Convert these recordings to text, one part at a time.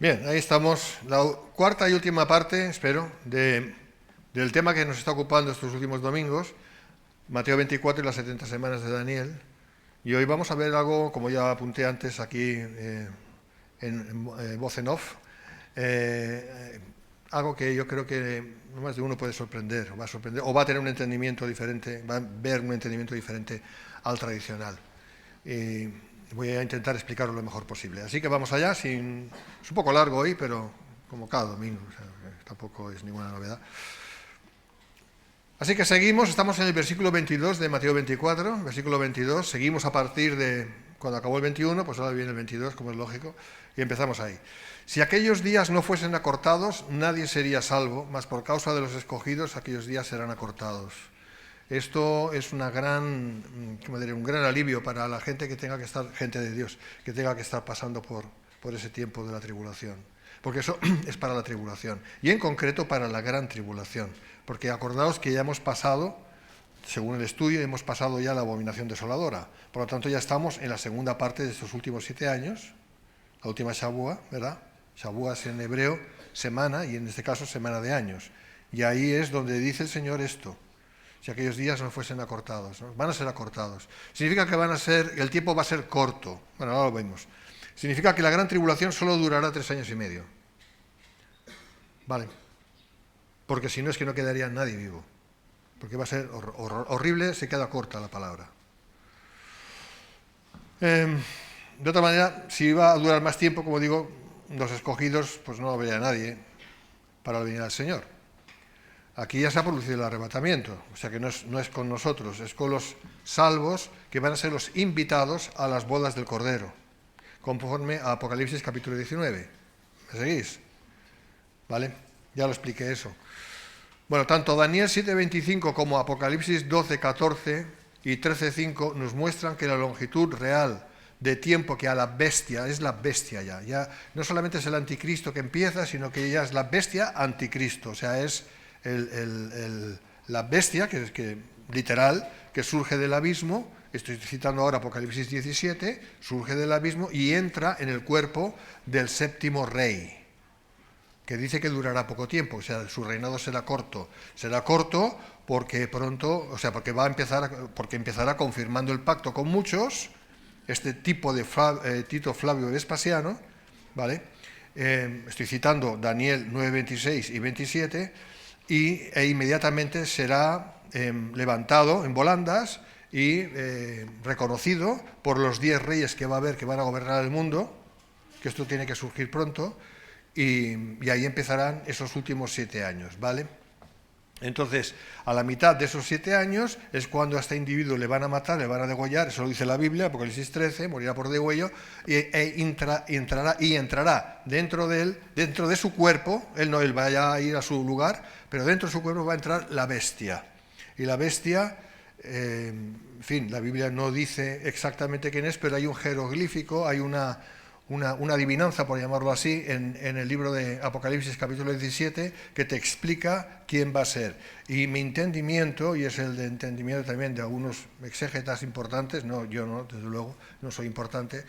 Bien, ahí estamos. La cuarta y última parte, espero, del tema que nos está ocupando estos últimos domingos, Mateo 24 y las 70 semanas de Daniel. Y hoy vamos a ver algo, como ya apunté antes aquí en voz en off, algo que yo creo que más de uno puede sorprender, o va a tener un entendimiento diferente, va a ver un entendimiento diferente al tradicional. Y voy a intentar explicarlo lo mejor posible. Así que vamos allá. Es un poco largo hoy, pero como cada domingo, o sea, tampoco es ninguna novedad. Así que seguimos, estamos en el versículo 22 de Mateo 24, versículo 22, seguimos a partir de cuando acabó el 21, pues ahora viene el 22, como es lógico, y empezamos ahí. Si aquellos días no fuesen acortados, nadie sería salvo, mas por causa de los escogidos, aquellos días serán acortados. Esto es un gran alivio para la gente que tenga que estar, gente de Dios, que tenga que estar pasando por ese tiempo de la tribulación. Porque eso es para la tribulación, y en concreto para la gran tribulación. Porque acordaos que ya hemos pasado, según el estudio, hemos pasado ya la abominación desoladora. Por lo tanto, ya estamos en la segunda parte de estos últimos 7 años, la última Shavua, ¿verdad? Shavua es en hebreo semana, y en este caso semana de años. Y ahí es donde dice el Señor esto. Si aquellos días no fuesen acortados, ¿no? Van a ser acortados. Significa que el tiempo va a ser corto. Bueno, ahora lo vemos. Significa que la gran tribulación solo durará 3 años y medio. Vale. Porque si no es que no quedaría nadie vivo. Porque va a ser horrible, se queda corta la palabra. De otra manera, si va a durar más tiempo, como digo, los escogidos, pues no habría nadie para venir al Señor. Aquí ya se ha producido el arrebatamiento, o sea que no es con nosotros, es con los salvos que van a ser los invitados a las bodas del Cordero, conforme a Apocalipsis capítulo 19. ¿Me seguís? ¿Vale? Ya lo expliqué eso. Bueno, tanto Daniel 7:25 como Apocalipsis 12:14 y 13:5 nos muestran que la longitud real de tiempo que a la bestia, es la bestia ya no solamente es el anticristo que empieza, sino que ya es la bestia anticristo, o sea, es la bestia, que literal, que surge del abismo. Estoy citando ahora Apocalipsis 17, surge del abismo y entra en el cuerpo del séptimo rey, que dice que durará poco tiempo, o sea, su reinado será corto. Será corto porque pronto, o sea, porque empezará confirmando el pacto con muchos, este tipo de Tito Flavio Vespasiano, ¿vale? Estoy citando Daniel 9:26 y 27, e inmediatamente será levantado en volandas y reconocido por los 10 reyes que va a haber, que van a gobernar el mundo, que esto tiene que surgir pronto, y ahí empezarán esos últimos 7 años, ¿vale? Entonces, a la mitad de esos 7 años es cuando a este individuo le van a matar, le van a degollar, eso lo dice la Biblia, Apocalipsis 13, morirá por degüello, entrará dentro de su cuerpo, él vaya a ir a su lugar, pero dentro de su cuerpo va a entrar la bestia. Y la bestia, en fin, la Biblia no dice exactamente quién es, pero hay un jeroglífico, hay una adivinanza, por llamarlo así, en el libro de Apocalipsis capítulo 17, que te explica quién va a ser. Y mi entendimiento, y es el de entendimiento también de algunos exégetas importantes, no, yo no, desde luego, no soy importante,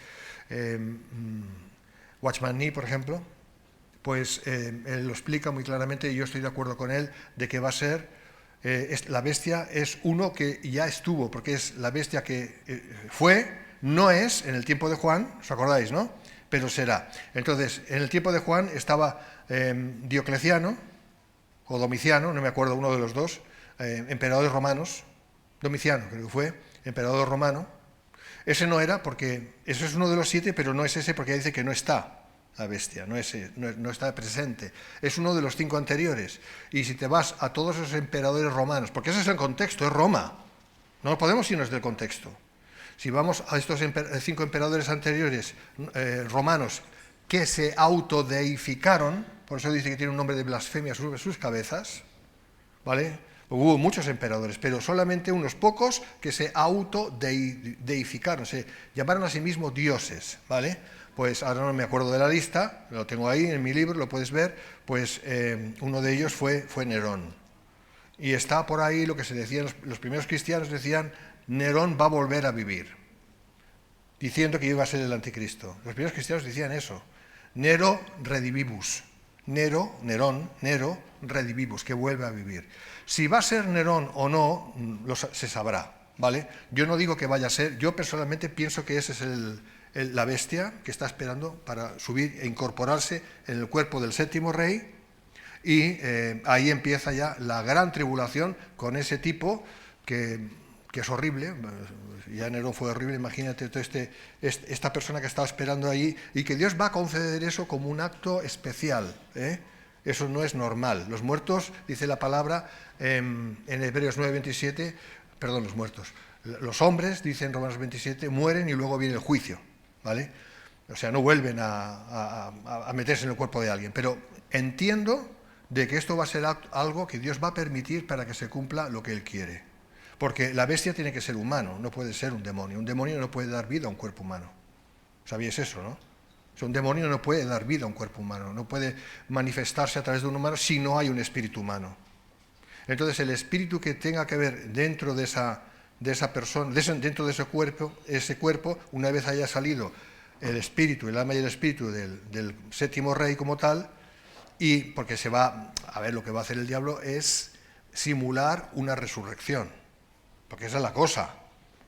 Watchman Nee, por ejemplo, pues él lo explica muy claramente, y yo estoy de acuerdo con él, de que va a ser, la bestia es uno que ya estuvo, porque es la bestia que no es en el tiempo de Juan, ¿os acordáis, no? Pero será. Entonces, en el tiempo de Juan estaba Diocleciano, o Domiciano, no me acuerdo, uno de los dos, emperadores romanos. Domiciano, creo que fue, emperador romano. Ese no era, porque eso es uno de los 7, pero no es ese, porque dice que no está la bestia, no está presente. Es uno de los 5 anteriores. Y si te vas a todos esos emperadores romanos, porque ese es el contexto, es Roma, no podemos irnos del contexto. Si vamos a estos 5 emperadores anteriores romanos que se autodeificaron, por eso dice que tiene un nombre de blasfemia sobre sus cabezas, ¿vale? Hubo muchos emperadores, pero solamente unos pocos que se autodeificaron, se llamaron a sí mismos dioses, ¿vale? Pues ahora no me acuerdo de la lista, lo tengo ahí en mi libro, lo puedes ver, pues uno de ellos fue Nerón. Y está por ahí lo que se decía, los primeros cristianos decían: Nerón va a volver a vivir, diciendo que iba a ser el anticristo. Los primeros cristianos decían eso. Nero redivivus. Nerón, Nero redivivus, que vuelve a vivir. Si va a ser Nerón o no, se sabrá, ¿vale? Yo no digo que vaya a ser, yo personalmente pienso que ese es la bestia que está esperando para subir e incorporarse en el cuerpo del séptimo rey, y ahí empieza ya la gran tribulación con ese tipo que es horrible. Ya Nerón fue horrible, imagínate esta persona que estaba esperando ahí, y que Dios va a conceder eso como un acto especial, ¿eh? Eso no es normal. Los muertos, dice la palabra en Hebreos 9:27, perdón, los hombres, dice en Romanos 27, mueren y luego viene el juicio, ¿vale? O sea, no vuelven a meterse en el cuerpo de alguien. Pero entiendo de que esto va a ser algo que Dios va a permitir para que se cumpla lo que Él quiere. Porque la bestia tiene que ser humano, no puede ser un demonio. Un demonio no puede dar vida a un cuerpo humano. ¿Sabíais eso, no? O sea, un demonio no puede dar vida a un cuerpo humano, no puede manifestarse a través de un humano si no hay un espíritu humano. Entonces, el espíritu que tenga que ver dentro de esa persona, dentro de ese cuerpo, una vez haya salido el espíritu, el alma y el espíritu del séptimo rey como tal, y porque se va a ver, lo que va a hacer el diablo es simular una resurrección, porque esa es la cosa.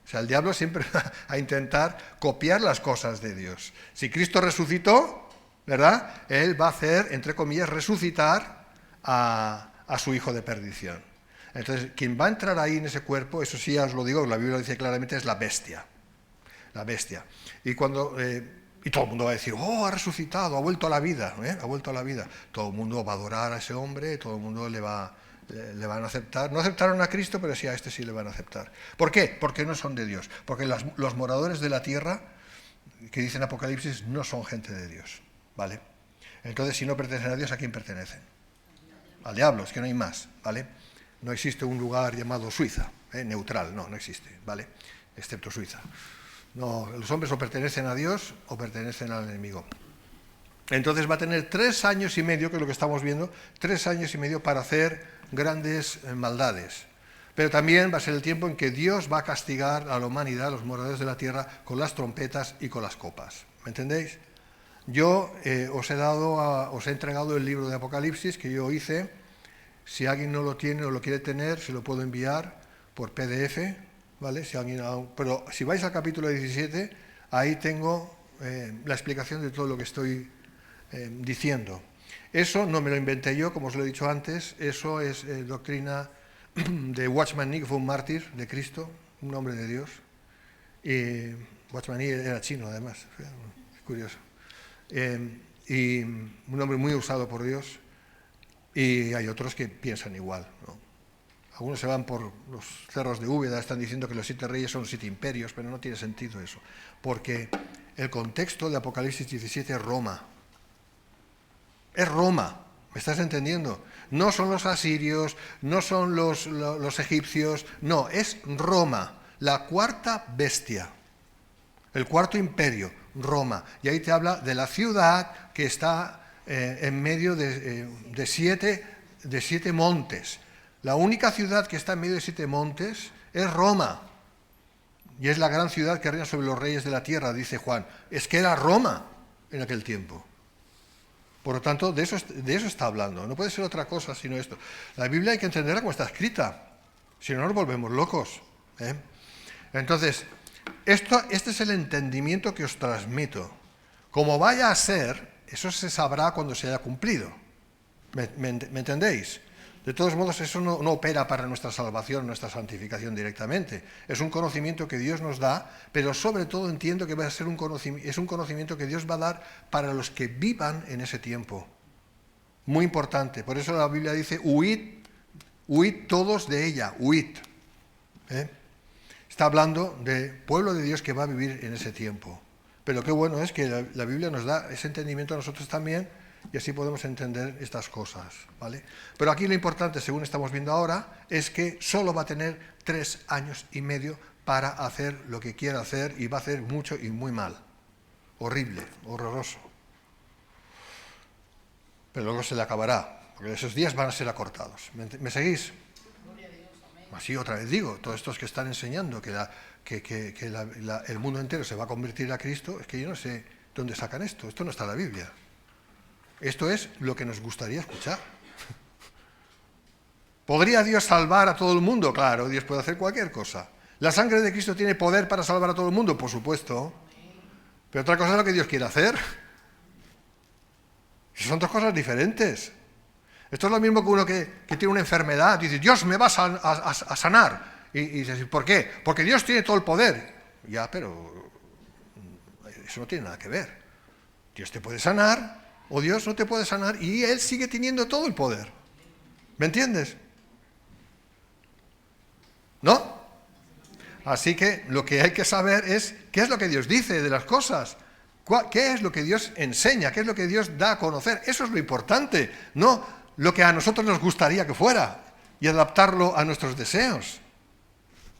O sea, el diablo siempre va a intentar copiar las cosas de Dios. Si Cristo resucitó, ¿verdad? Él va a hacer, entre comillas, resucitar a su hijo de perdición. Entonces, quien va a entrar ahí en ese cuerpo, eso sí ya os lo digo, la Biblia lo dice claramente, es la bestia. La bestia. Y todo el mundo va a decir, oh, ha resucitado, ha vuelto a la vida, ha vuelto a la vida. Todo el mundo va a adorar a ese hombre, todo el mundo le van a aceptar. No aceptaron a Cristo, pero sí, a este sí le van a aceptar. ¿Por qué? Porque no son de Dios. Porque los moradores de la tierra, que dicen Apocalipsis, no son gente de Dios, ¿vale? Entonces, si no pertenecen a Dios, ¿a quién pertenecen? Al diablo, es que no hay más, ¿vale? No existe un lugar llamado Suiza, neutral, no existe, ¿vale? Excepto Suiza. No, los hombres o pertenecen a Dios o pertenecen al enemigo. Entonces va a tener 3 años y medio, que es lo que estamos viendo, 3 años y medio para hacer grandes maldades. Pero también va a ser el tiempo en que Dios va a castigar a la humanidad, a los moradores de la tierra, con las trompetas y con las copas. ¿Me entendéis? Yo os he entregado el libro de Apocalipsis que yo hice. Si alguien no lo tiene o lo quiere tener, se lo puedo enviar por PDF, ¿vale? Pero si vais al capítulo 17, ahí tengo la explicación de todo lo que estoy diciendo. Eso no me lo inventé yo, como os lo he dicho antes, eso es doctrina de Watchman Nee, que fue un mártir de Cristo, un hombre de Dios. Y Watchman Nee era chino, además, es curioso. Y un hombre muy usado por Dios. Y hay otros que piensan igual, ¿no? Algunos se van por los cerros de Úbeda, están diciendo que los 7 reyes son 7 imperios, pero no tiene sentido eso, porque el contexto de Apocalipsis 17 es Roma. Es Roma, ¿me estás entendiendo? No son los asirios, no son los egipcios, no, es Roma, la cuarta bestia, el cuarto imperio, Roma. Y ahí te habla de la ciudad que está en medio de 7 montes. La única ciudad que está en medio de 7 montes es Roma. Y es la gran ciudad que reina sobre los reyes de la tierra, dice Juan. Es que era Roma en aquel tiempo. Por lo tanto, de eso está hablando. No puede ser otra cosa sino esto. La Biblia hay que entenderla como está escrita. Si no, nos volvemos locos, ¿eh? Entonces, este es el entendimiento que os transmito. Como vaya a ser, eso se sabrá cuando se haya cumplido. ¿Me entendéis? De todos modos, eso no opera para nuestra salvación, nuestra santificación directamente. Es un conocimiento que Dios nos da, pero sobre todo entiendo que va a ser es un conocimiento que Dios va a dar para los que vivan en ese tiempo. Muy importante. Por eso la Biblia dice, huid todos de ella, huid. Está hablando del pueblo de Dios que va a vivir en ese tiempo. Pero qué bueno es que la Biblia nos da ese entendimiento a nosotros también, y así podemos entender estas cosas, ¿vale? Pero aquí lo importante, según estamos viendo ahora, es que solo va a tener 3 años y medio para hacer lo que quiera hacer, y va a hacer mucho y muy mal. Horrible, horroroso. Pero luego se le acabará, porque esos días van a ser acortados. ¿Me seguís? Así otra vez digo, todos estos que están enseñando que el mundo entero se va a convertir a Cristo, es que yo no sé dónde sacan esto no está en la Biblia. Esto es lo que nos gustaría escuchar. ¿Podría Dios salvar a todo el mundo? Claro, Dios puede hacer cualquier cosa. ¿La sangre de Cristo tiene poder para salvar a todo el mundo? Por supuesto. Pero otra cosa es lo que Dios quiere hacer. Son dos cosas diferentes. Esto es lo mismo que uno que tiene una enfermedad. Dice, Dios me va a sanar. Y dices, ¿por qué? Porque Dios tiene todo el poder. Ya, pero eso no tiene nada que ver. Dios te puede sanar o Dios no te puede sanar y Él sigue teniendo todo el poder. ¿Me entiendes? ¿No? Así que lo que hay que saber es qué es lo que Dios dice de las cosas. ¿Qué es lo que Dios enseña? ¿Qué es lo que Dios da a conocer? Eso es lo importante, no lo que a nosotros nos gustaría que fuera y adaptarlo a nuestros deseos.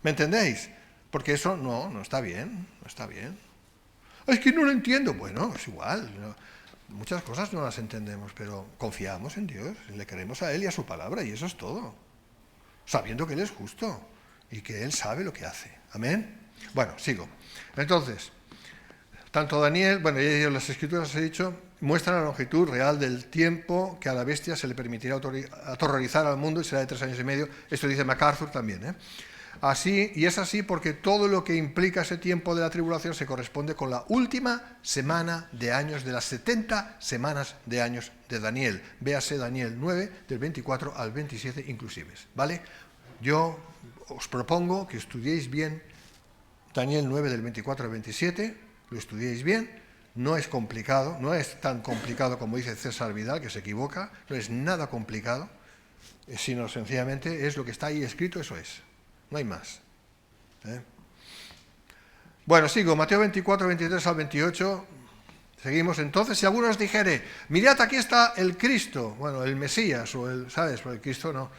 ¿Me entendéis? Porque eso no está bien, no está bien. Es que no lo entiendo. Bueno, es igual. Muchas cosas no las entendemos, pero confiamos en Dios, le creemos a Él y a su palabra, y eso es todo. Sabiendo que Él es justo y que Él sabe lo que hace. ¿Amén? Bueno, sigo. Entonces, tanto Daniel, bueno, ya las escrituras he dicho, muestran la longitud real del tiempo que a la bestia se le permitirá aterrorizar al mundo y será de 3 años y medio. Esto dice MacArthur también, ¿eh? Así, y es así porque todo lo que implica ese tiempo de la tribulación se corresponde con la última semana de años de las 70 semanas de años de Daniel. Véase Daniel 9, del 24 al 27 inclusives, ¿vale? Yo os propongo que estudiéis bien Daniel 9, del 24 al 27, lo estudiéis bien, no es complicado, no es tan complicado como dice César Vidal, que se equivoca, no es nada complicado, sino sencillamente es lo que está ahí escrito, eso es. No hay más. Bueno, sigo. Mateo 24, 23 al 28. Seguimos. Entonces, si alguno os dijere, mirad, aquí está el Cristo, bueno, el Mesías, o el, ¿sabes? Porque el Cristo no,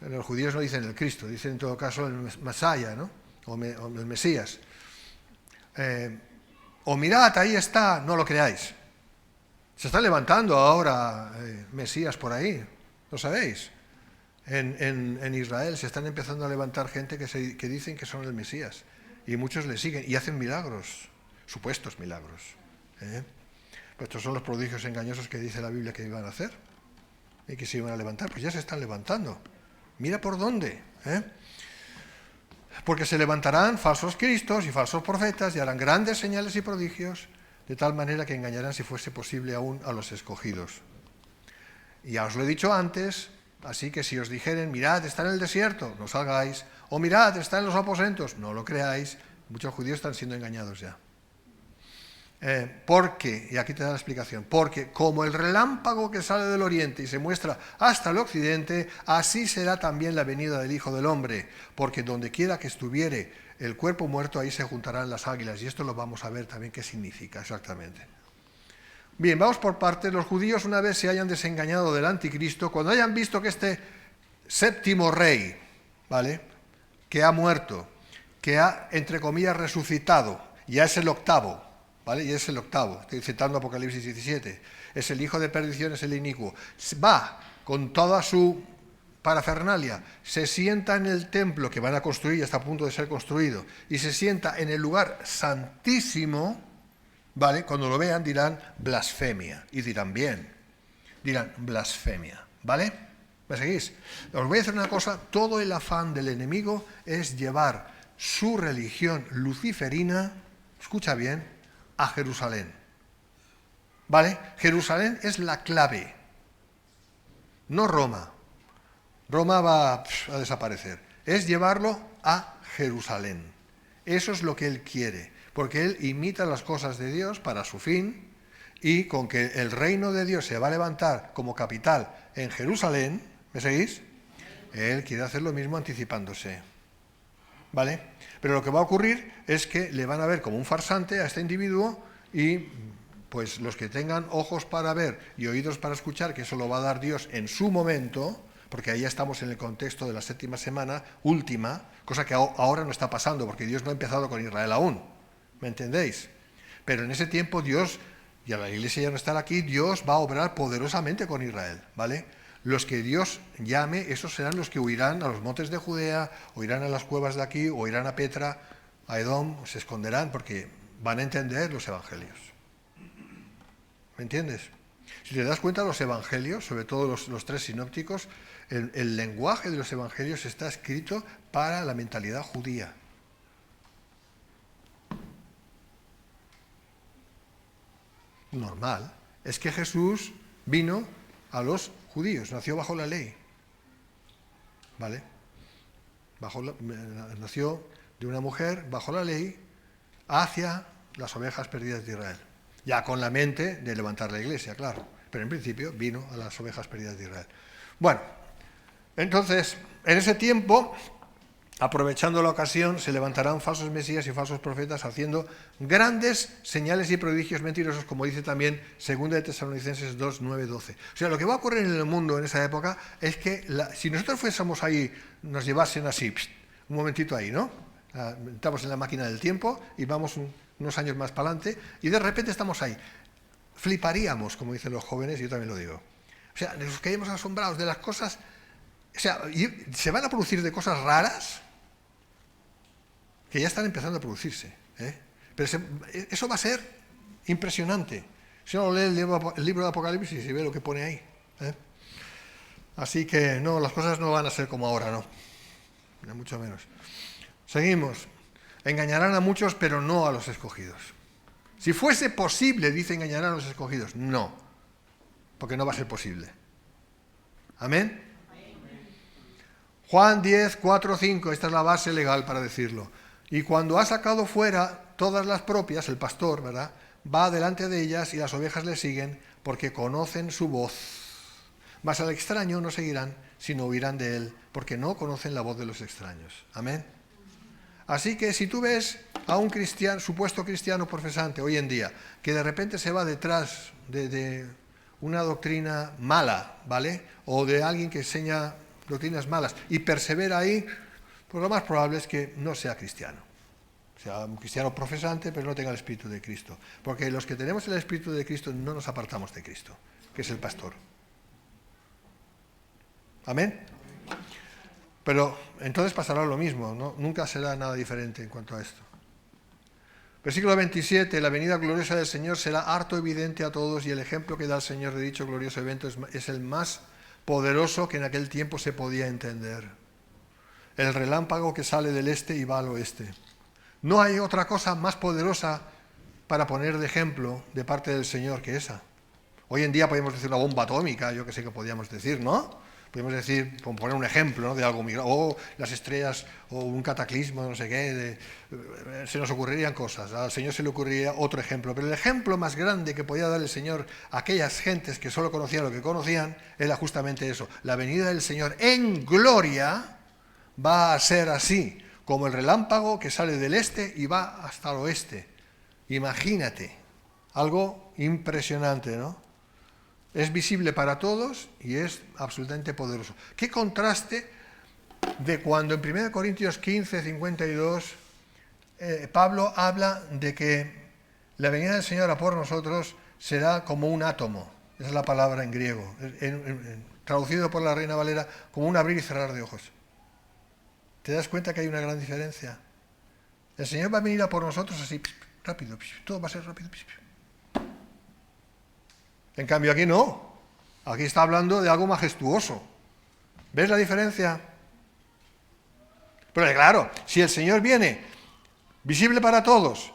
los judíos no dicen el Cristo, dicen en todo caso el Masaya, ¿no? O el Mesías. O mirad, ahí está, no lo creáis. Se están levantando ahora Mesías por ahí, ¿lo sabéis? En Israel se están empezando a levantar gente que dicen que son el Mesías y muchos le siguen y hacen milagros, supuestos milagros. Pues estos son los prodigios engañosos que dice la Biblia que iban a hacer y que se iban a levantar, pues ya se están levantando. Mira por dónde. Porque se levantarán falsos cristos y falsos profetas y harán grandes señales y prodigios, de tal manera que engañarán, si fuese posible, aún a los escogidos. Y ya os lo he dicho antes. Así que si os dijeren, mirad, está en el desierto, no salgáis, o mirad, está en los aposentos, no lo creáis. Muchos judíos están siendo engañados ya. Porque, y aquí te da la explicación, porque como el relámpago que sale del oriente y se muestra hasta el occidente, así será también la venida del Hijo del Hombre, porque donde quiera que estuviere el cuerpo muerto, ahí se juntarán las águilas, y esto lo vamos a ver también qué significa exactamente. Bien, vamos por partes. Los judíos, una vez se hayan desengañado del anticristo, cuando hayan visto que este séptimo rey, ¿vale?, que ha muerto, que ha, entre comillas, resucitado, ya es el octavo, ¿vale? Ya es el octavo, estoy citando Apocalipsis 17, es el hijo de perdición, es el inicuo. Va con toda su parafernalia, se sienta en el templo que van a construir, ya está a punto de ser construido, y se sienta en el lugar santísimo. ¿Vale? Cuando lo vean dirán blasfemia. Y dirán bien. Dirán blasfemia. ¿Vale? ¿Me seguís? Os voy a decir una cosa. Todo el afán del enemigo es llevar su religión luciferina, escucha bien, a Jerusalén. ¿Vale? Jerusalén es la clave. No Roma. Roma va a desaparecer. Es llevarlo a Jerusalén. Eso es lo que él quiere. Porque él imita las cosas de Dios para su fin, y con que el reino de Dios se va a levantar como capital en Jerusalén, ¿me seguís? Él quiere hacer lo mismo anticipándose, ¿vale? Pero lo que va a ocurrir es que le van a ver como un farsante a este individuo y pues los que tengan ojos para ver y oídos para escuchar, que eso lo va a dar Dios en su momento, porque ahí ya estamos en el contexto de la séptima semana, última, cosa que ahora no está pasando, porque Dios no ha empezado con Israel aún. ¿Me entendéis? Pero en ese tiempo Dios, y a la iglesia ya no estará aquí, Dios va a obrar poderosamente con Israel, ¿vale? Los que Dios llame, esos serán los que huirán a los montes de Judea, o irán a las cuevas de aquí, o irán a Petra, a Edom, se esconderán porque van a entender los evangelios. ¿Me entiendes? Si te das cuenta, los evangelios, sobre todo los tres sinópticos, el lenguaje de los evangelios está escrito para la mentalidad judía. Normal. Es que Jesús vino a los judíos, nació bajo la ley. ¿Vale? Nació de una mujer bajo la ley hacia las ovejas perdidas de Israel. Ya con la mente de levantar la iglesia, claro. Pero en principio vino a las ovejas perdidas de Israel. Bueno, entonces, en ese tiempo, aprovechando la ocasión, se levantarán falsos mesías y falsos profetas haciendo grandes señales y prodigios mentirosos, como dice también 2 de Tesalonicenses 2, 9, 12. O sea, lo que va a ocurrir en el mundo en esa época es que si nosotros fuésemos ahí, nos llevasen así, un momentito ahí, ¿no? Estamos en la máquina del tiempo y vamos unos años más para adelante y de repente estamos ahí. Fliparíamos, como dicen los jóvenes, y yo también lo digo. O sea, nos quedamos asombrados de las cosas. O sea, se van a producir de cosas raras que ya están empezando a producirse. Pero eso va a ser impresionante. Si uno lee el libro de Apocalipsis y ve lo que pone ahí. Así que no, las cosas no van a ser como ahora, no. Ni mucho menos. Seguimos. Engañarán a muchos, pero no a los escogidos. Si fuese posible, dice, engañarán a los escogidos. No, porque no va a ser posible. ¿Amén? Juan 10, 4, 5, esta es la base legal para decirlo. Y cuando ha sacado fuera todas las propias, el pastor, ¿verdad?, va delante de ellas y las ovejas le siguen porque conocen su voz. Mas al extraño no seguirán, sino oirán de él, porque no conocen la voz de los extraños. Amén. Así que si tú ves a un supuesto cristiano profesante hoy en día, que de repente se va detrás de una doctrina mala, ¿vale?, o de alguien que enseña doctrinas malas y persevera ahí, pues lo más probable es que no sea cristiano. Sea un cristiano profesante, pero no tenga el Espíritu de Cristo. Porque los que tenemos el Espíritu de Cristo no nos apartamos de Cristo, que es el pastor. ¿Amén? Pero entonces pasará lo mismo, ¿no? Nunca será nada diferente en cuanto a esto. Versículo 27, la venida gloriosa del Señor será harto evidente a todos y el ejemplo que da el Señor de dicho glorioso evento es el más poderoso que en aquel tiempo se podía entender. El relámpago que sale del este y va al oeste. No hay otra cosa más poderosa para poner de ejemplo de parte del Señor que esa. Hoy en día podemos decir una bomba atómica, yo que sé que podríamos decir, ¿no? Podemos decir, como poner un ejemplo, ¿no?, de algo, o las estrellas, o un cataclismo, no sé qué, se nos ocurrirían cosas, al Señor se le ocurriría otro ejemplo, pero el ejemplo más grande que podía dar el Señor a aquellas gentes que solo conocían lo que conocían, era justamente eso, la venida del Señor en gloria va a ser así, como el relámpago que sale del este y va hasta el oeste. Imagínate, algo impresionante, ¿no? Es visible para todos y es absolutamente poderoso. ¿Qué contraste de cuando en 1 Corintios 15, 52, Pablo habla de que la venida del Señor a por nosotros será como un átomo? Esa es la palabra en griego, traducido por la Reina Valera como un abrir y cerrar de ojos. ¿Te das cuenta que hay una gran diferencia? El Señor va a venir a por nosotros así, rápido, todo va a ser rápido. En cambio aquí no, aquí está hablando de algo majestuoso. ¿Ves la diferencia? Pero claro, si el Señor viene visible para todos,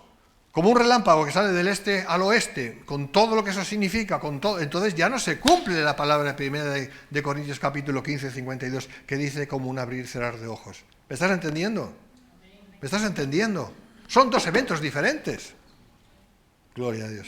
como un relámpago que sale del este al oeste, con todo lo que eso significa, con todo, entonces ya no se cumple la palabra primera de Corintios capítulo 15, 52, que dice como un abrir y cerrar de ojos. ¿Me estás entendiendo? ¿Me estás entendiendo? Son dos eventos diferentes. Gloria a Dios.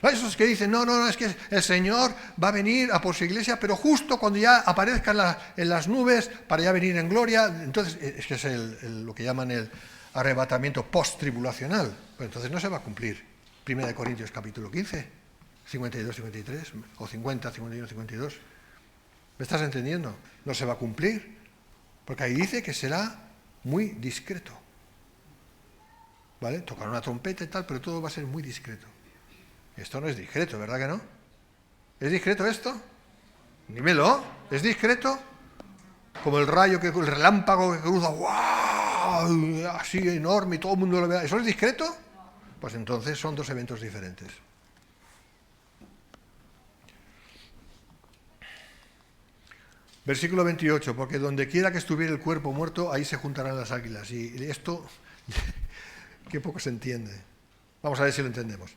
Esos que dicen, no, es que el Señor va a venir a por su iglesia, pero justo cuando ya aparezca en las nubes para ya venir en gloria, entonces es que es lo que llaman el arrebatamiento post-tribulacional. Pues entonces no se va a cumplir. 1 Corintios capítulo 15, 52, 53, o 50, 51, 52. ¿Me estás entendiendo? No se va a cumplir, porque ahí dice que será muy discreto. ¿Vale? Tocar una trompeta y tal, pero todo va a ser muy discreto. Esto no es discreto, ¿verdad que no? ¿Es discreto esto? Dímelo, ¿es discreto? Como el relámpago que cruza, ¡guau!, así enorme y todo el mundo lo ve. ¿Eso es discreto? Pues entonces son dos eventos diferentes. Versículo 28, porque donde quiera que estuviera el cuerpo muerto, ahí se juntarán las águilas. Y esto, qué poco se entiende. Vamos a ver si lo entendemos.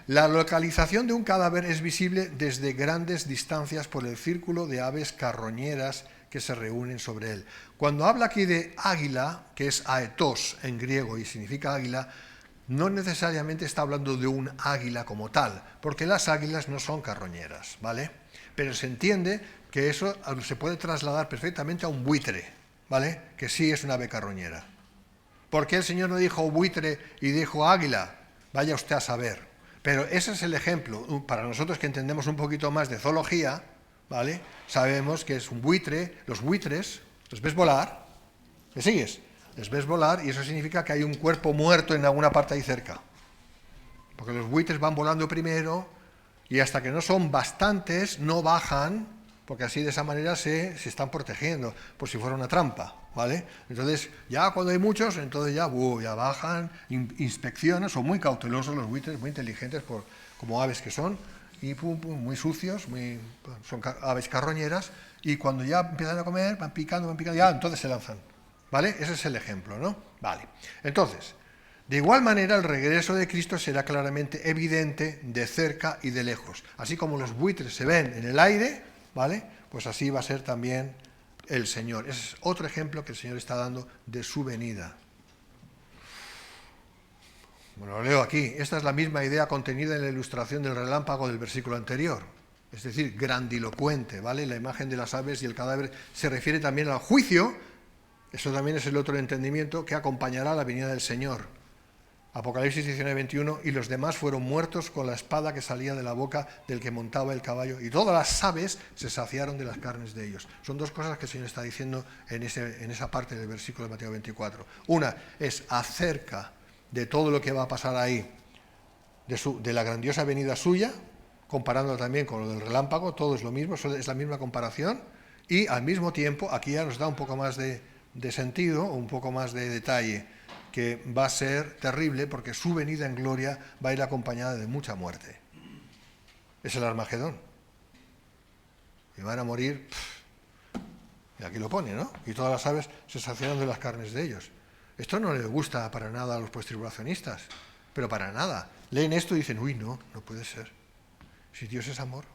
La localización de un cadáver es visible desde grandes distancias por el círculo de aves carroñeras que se reúnen sobre él. Cuando habla aquí de águila, que es aetos en griego y significa águila, no necesariamente está hablando de un águila como tal, porque las águilas no son carroñeras, ¿vale? Pero se entiende que eso se puede trasladar perfectamente a un buitre, ¿vale? Que sí es una ave carroñera. ¿Por qué el Señor no dijo buitre y dijo águila? Vaya usted a saber. Pero ese es el ejemplo. Para nosotros que entendemos un poquito más de zoología, ¿vale? Sabemos que es un buitre. Los buitres, los ves volar, ¿me sigues? Les ves volar y eso significa que hay un cuerpo muerto en alguna parte ahí cerca. Porque los buitres van volando primero y hasta que no son bastantes no bajan, porque así de esa manera se están protegiendo, por si fuera una trampa, ¿vale? Entonces, ya cuando hay muchos, entonces ya bajan, inspeccionan, son muy cautelosos los buitres, muy inteligentes como aves que son, y muy sucios, son aves carroñeras, y cuando ya empiezan a comer, van picando, ya entonces se lanzan, ¿vale? Ese es el ejemplo, ¿no? Vale. Entonces, de igual manera, el regreso de Cristo será claramente evidente de cerca y de lejos. Así como los buitres se ven en el aire, ¿vale? Pues así va a ser también el Señor. Ese es otro ejemplo que el Señor está dando de su venida. Bueno, lo leo aquí. Esta es la misma idea contenida en la ilustración del relámpago del versículo anterior. Es decir, grandilocuente, ¿vale? La imagen de las aves y el cadáver se refiere también al juicio. Eso también es el otro entendimiento que acompañará la venida del Señor. Apocalipsis 19:21, y los demás fueron muertos con la espada que salía de la boca del que montaba el caballo, y todas las aves se saciaron de las carnes de ellos. Son dos cosas que el Señor está diciendo en esa parte del versículo de Mateo 24. Una es acerca de todo lo que va a pasar ahí, de la grandiosa venida suya, comparándolo también con lo del relámpago, todo es lo mismo, es la misma comparación, y al mismo tiempo, aquí ya nos da un poco más de sentido, un poco más de detalle, que va a ser terrible porque su venida en gloria va a ir acompañada de mucha muerte. Es el Armagedón. Y van a morir, y aquí lo pone, ¿no? Y todas las aves se saciaron de las carnes de ellos. Esto no les gusta para nada a los postribulacionistas, pero para nada. Leen esto y dicen, uy, no puede ser. Si Dios es amor.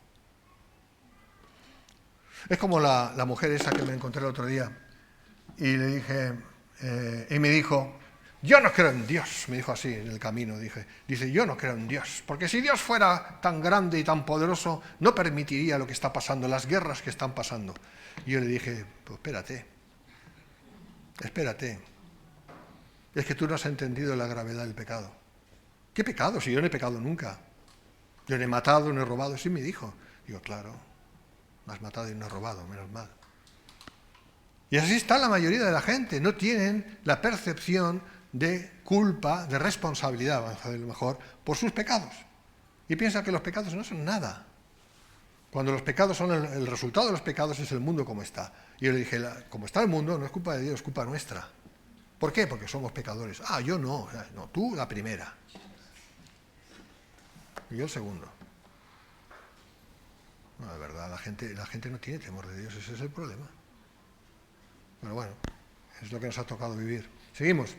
Es como la mujer esa que me encontré el otro día y le dije, y me dijo, yo no creo en Dios, me dijo así en el camino, dice, yo no creo en Dios, porque si Dios fuera tan grande y tan poderoso, no permitiría lo que está pasando, las guerras que están pasando. Y yo le dije, pues espérate, es que tú no has entendido la gravedad del pecado. ¿Qué pecado? Si yo no he pecado nunca. Yo no he matado, no he robado, sí me dijo. Digo, claro, no has matado y no has robado, menos mal. Y así está la mayoría de la gente, no tienen la percepción de culpa, de responsabilidad, vamos a decirlo mejor, por sus pecados. Y piensan que los pecados no son nada. Cuando los pecados son el resultado de los pecados es el mundo como está. Y yo le dije, como está el mundo, no es culpa de Dios, es culpa nuestra. ¿Por qué? Porque somos pecadores. Yo no, tú la primera. Y yo el segundo. No, de verdad, la gente no tiene temor de Dios, ese es el problema. Pero bueno, es lo que nos ha tocado vivir. Seguimos.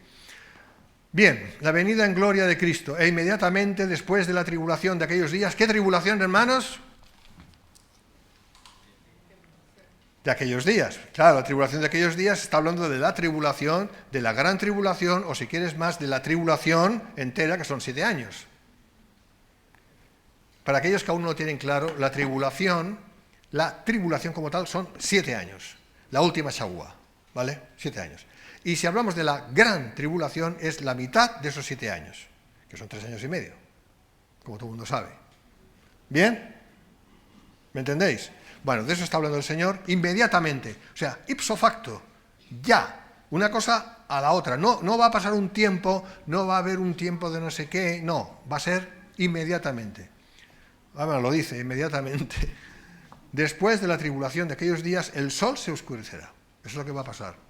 Bien, la venida en gloria de Cristo, e inmediatamente después de la tribulación de aquellos días. ¿Qué tribulación, hermanos? De aquellos días. Claro, la tribulación de aquellos días está hablando de la tribulación, de la gran tribulación, o si quieres más, de la tribulación entera, que son 7 años. Para aquellos que aún no lo tienen claro, la tribulación como tal son 7 años. La última Shawua, ¿vale? 7 años. Y si hablamos de la gran tribulación, es la mitad de esos 7 años, que son 3 años y medio, como todo el mundo sabe. ¿Bien? ¿Me entendéis? Bueno, de eso está hablando el Señor inmediatamente. O sea, ipso facto, ya, una cosa a la otra. No va a pasar un tiempo, no va a haber un tiempo de no sé qué, no, va a ser inmediatamente. Bueno, lo dice, inmediatamente. Después de la tribulación de aquellos días, el sol se oscurecerá. Eso es lo que va a pasar.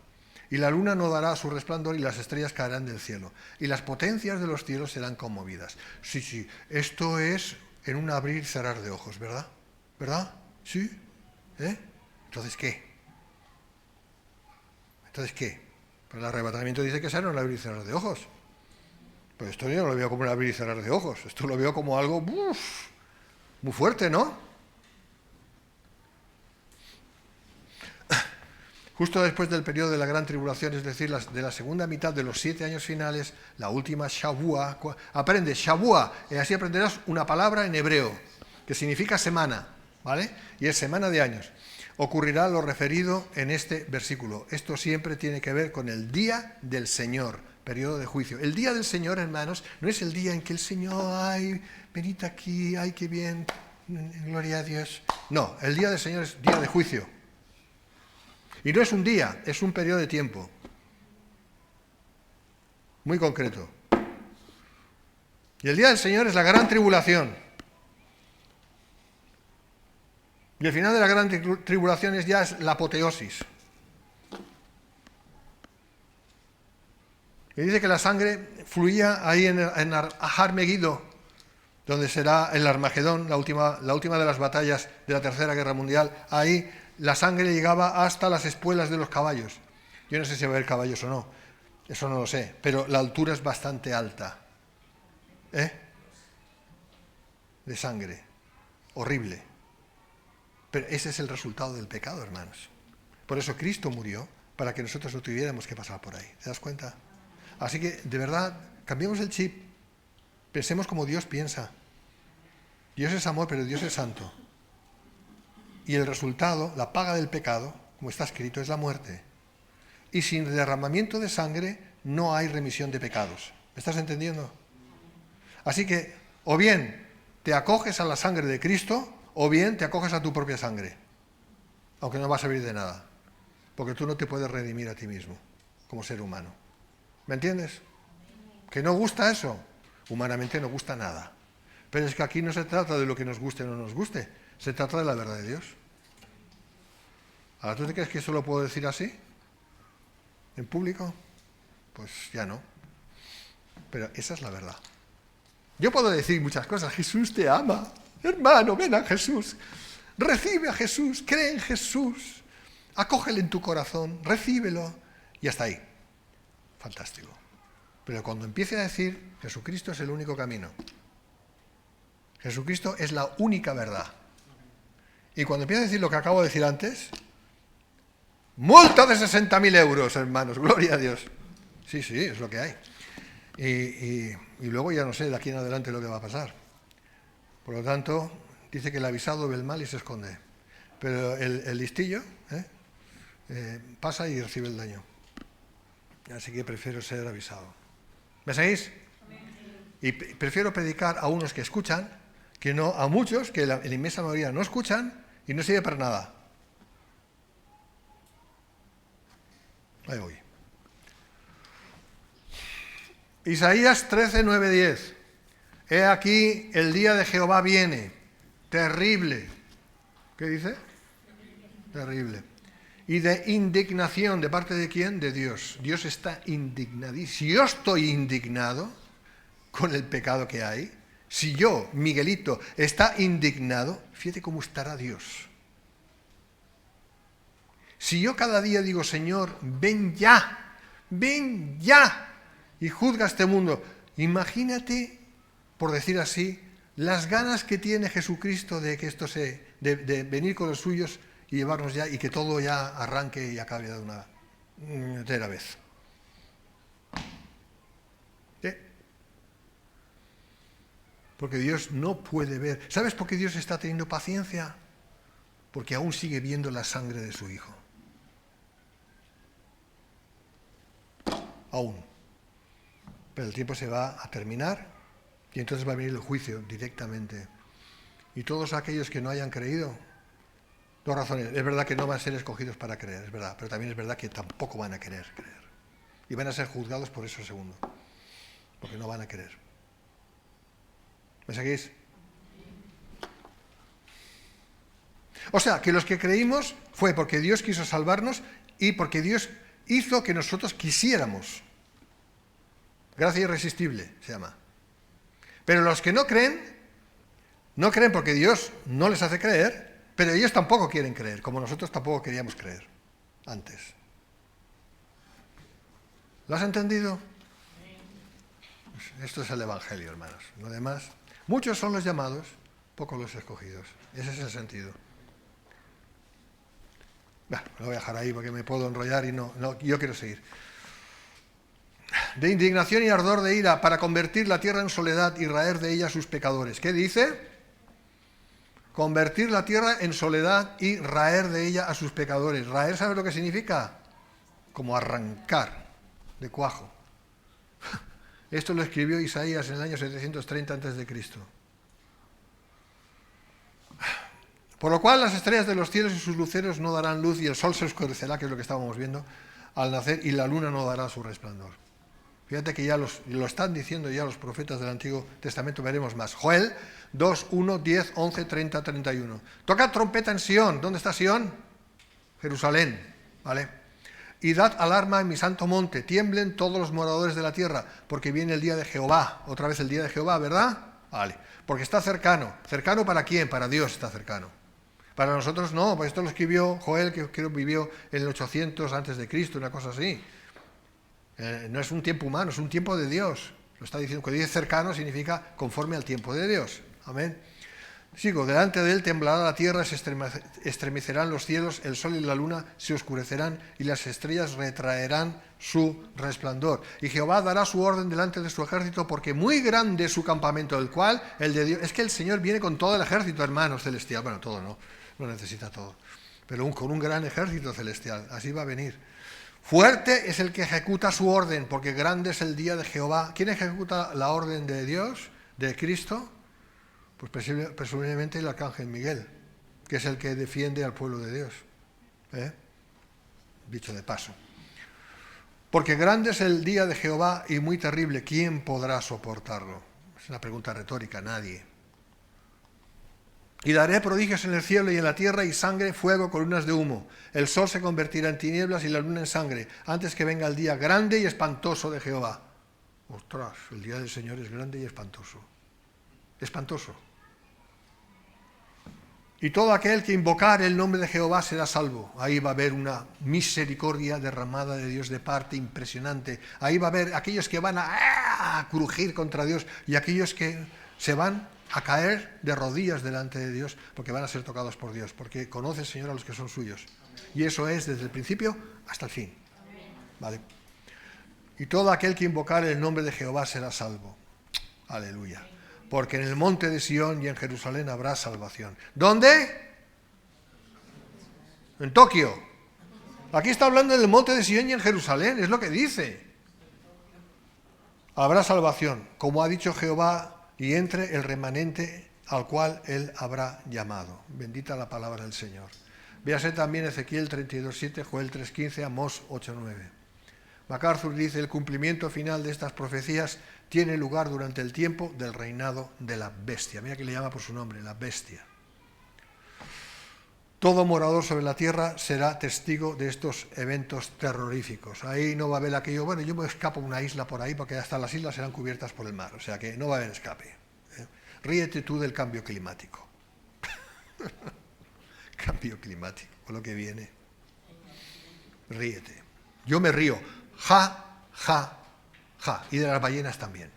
Y la luna no dará su resplandor y las estrellas caerán del cielo. Y las potencias de los cielos serán conmovidas. Sí, esto es en un abrir y cerrar de ojos, ¿verdad? ¿Verdad? ¿Sí? Entonces, ¿qué? Entonces, ¿qué? Pues el arrebatamiento dice que será un abrir y cerrar de ojos. Pues esto yo no lo veo como un abrir y cerrar de ojos. Esto lo veo como algo muy fuerte, ¿no? Justo después del periodo de la gran tribulación, es decir, de la segunda mitad de los 7 años finales, la última Shavua, aprende Shavua, y así aprenderás una palabra en hebreo, que significa semana, ¿vale? Y es semana de años. Ocurrirá lo referido en este versículo. Esto siempre tiene que ver con el día del Señor, periodo de juicio. El día del Señor, hermanos, no es el día en que el Señor, ay, venid aquí, ay, qué bien, gloria a Dios. No, el día del Señor es día de juicio. Y no es un día, es un periodo de tiempo. Muy concreto. Y el día del Señor es la gran tribulación. Y el final de la gran tribulación es la apoteosis. Y dice que la sangre fluía ahí en Har Megiddo, donde será el Armagedón, la última de las batallas de la Tercera Guerra Mundial. Ahí la sangre llegaba hasta las espuelas de los caballos. Yo no sé si va a haber caballos o no, eso no lo sé, pero la altura es bastante alta. De sangre. Horrible. Pero ese es el resultado del pecado, hermanos. Por eso Cristo murió, para que nosotros no tuviéramos que pasar por ahí. ¿Te das cuenta? Así que, de verdad, cambiemos el chip. Pensemos como Dios piensa. Dios es amor, pero Dios es santo. Y el resultado, la paga del pecado, como está escrito, es la muerte. Y sin derramamiento de sangre no hay remisión de pecados. ¿Me estás entendiendo? Así que, o bien te acoges a la sangre de Cristo, o bien te acoges a tu propia sangre. Aunque no va a servir de nada. Porque tú no te puedes redimir a ti mismo, como ser humano. ¿Me entiendes? ¿Que no gusta eso? Humanamente no gusta nada. Pero es que aquí no se trata de lo que nos guste o no nos guste. Se trata de la verdad de Dios. ¿Ahora tú te crees que eso lo puedo decir así? ¿En público? Pues ya no. Pero esa es la verdad. Yo puedo decir muchas cosas. Jesús te ama. Hermano, ven a Jesús. Recibe a Jesús. Cree en Jesús. Acógele en tu corazón. Recíbelo. Y hasta ahí. Fantástico. Pero cuando empiece a decir Jesucristo es el único camino. Jesucristo es la única verdad. Y cuando empiece a decir lo que acabo de decir antes, multa de 60.000 euros, hermanos, gloria a Dios. Sí, es lo que hay. Y luego ya no sé de aquí en adelante lo que va a pasar. Por lo tanto, dice que el avisado ve el mal y se esconde. Pero el listillo pasa y recibe el daño. Así que prefiero ser avisado. ¿Me seguís? Y prefiero predicar a unos que escuchan, que no a muchos, que la inmensa mayoría no escuchan y no sirve para nada. Ahí voy. Isaías 13, 9, 10. He aquí, el día de Jehová viene, terrible. ¿Qué dice? Terrible. Y de indignación, ¿de parte de quién? De Dios. Dios está indignado. Si yo estoy indignado con el pecado que hay, si yo, Miguelito, está indignado, fíjate cómo estará Dios. Si yo cada día digo, Señor, ven ya, y juzga este mundo, imagínate, por decir así, las ganas que tiene Jesucristo de que esto de venir con los suyos y llevarnos ya, y que todo ya arranque y acabe de una entera vez. Porque Dios no puede ver. ¿Sabes por qué Dios está teniendo paciencia? Porque aún sigue viendo la sangre de su Hijo. Aún. Pero el tiempo se va a terminar y entonces va a venir el juicio directamente. Y todos aquellos que no hayan creído, dos razones. Es verdad que no van a ser escogidos para creer, es verdad, pero también es verdad que tampoco van a querer creer. Y van a ser juzgados por eso segundo, porque no van a querer. ¿Me seguís? O sea, que los que creímos fue porque Dios quiso salvarnos y porque Dios hizo que nosotros quisiéramos. Gracia irresistible se llama. Pero los que no creen porque Dios no les hace creer, pero ellos tampoco quieren creer, como nosotros tampoco queríamos creer antes. ¿Lo has entendido? Pues esto es el Evangelio, hermanos. Lo demás, muchos son los llamados, pocos los escogidos. Ese es el sentido. Bueno, lo voy a dejar ahí porque me puedo enrollar y no, yo quiero seguir. De indignación y ardor de ira para convertir la tierra en soledad y raer de ella sus pecadores. ¿Qué dice? Convertir la tierra en soledad y raer de ella a sus pecadores. Raer, ¿sabes lo que significa? Como arrancar de cuajo. Esto lo escribió Isaías en el año 730 a.C. Por lo cual las estrellas de los cielos y sus luceros no darán luz y el sol se oscurecerá, que es lo que estábamos viendo, al nacer, y la luna no dará su resplandor. Fíjate que ya lo están diciendo ya los profetas del Antiguo Testamento, veremos más. Joel 2, 1, 10, 11, 30, 31. Toca trompeta en Sión. ¿Dónde está Sión? Jerusalén. ¿Vale? Y dad alarma en mi santo monte, tiemblen todos los moradores de la tierra, porque viene el día de Jehová. Otra vez el día de Jehová, ¿verdad? Vale. Porque está cercano. ¿Cercano para quién? Para Dios está cercano. Para nosotros no, pues esto lo escribió Joel, que creo vivió en el 800 a.C., una cosa así. No es un tiempo humano, es un tiempo de Dios. Lo está diciendo, cuando dice cercano significa conforme al tiempo de Dios. Amén. Sigo, delante de él temblará la tierra, se estremecerán los cielos, el sol y la luna se oscurecerán y las estrellas retraerán su resplandor. Y Jehová dará su orden delante de su ejército, porque muy grande es su campamento, el cual, el de Dios, es que el Señor viene con todo el ejército, hermanos, celestial. Bueno, todo no necesita todo, pero con un gran ejército celestial, así va a venir. Fuerte es el que ejecuta su orden, porque grande es el día de Jehová. ¿Quién ejecuta la orden de Dios, de Cristo? Pues presumiblemente el arcángel Miguel, que es el que defiende al pueblo de Dios. Dicho de paso. Porque grande es el día de Jehová y muy terrible. ¿Quién podrá soportarlo? Es una pregunta retórica, nadie. Y daré prodigios en el cielo y en la tierra, y sangre, fuego, columnas de humo. El sol se convertirá en tinieblas y la luna en sangre, antes que venga el día grande y espantoso de Jehová. Ostras, el día del Señor es grande y espantoso. Espantoso. Y todo aquel que invocar el nombre de Jehová será salvo. Ahí va a haber una misericordia derramada de Dios de parte impresionante. Ahí va a haber aquellos que van a crujir contra Dios y aquellos que se van a caer de rodillas delante de Dios porque van a ser tocados por Dios, porque conoce el Señor a los que son suyos. Y eso es desde el principio hasta el fin. ¿Vale? Y todo aquel que invocar el nombre de Jehová será salvo. Aleluya. Porque en el monte de Sión y en Jerusalén habrá salvación. ¿Dónde? En Tokio. Aquí está hablando del monte de Sión y en Jerusalén, es lo que dice. Habrá salvación, como ha dicho Jehová, y entre el remanente al cual él habrá llamado. Bendita la palabra del Señor. Véase también Ezequiel 32:7, Joel 3:15, Amós 8:9. MacArthur dice, el cumplimiento final de estas profecías tiene lugar durante el tiempo del reinado de la bestia. Mira que le llama por su nombre, la bestia. Todo morador sobre la tierra será testigo de estos eventos terroríficos. Ahí no va a haber aquello, bueno, yo me escapo a una isla por ahí porque hasta las islas serán cubiertas por el mar. O sea que no va a haber escape. Ríete tú del cambio climático. Cambio climático, con lo que viene. Ríete. Yo me río. Ja, ja, ja. Y de las ballenas también.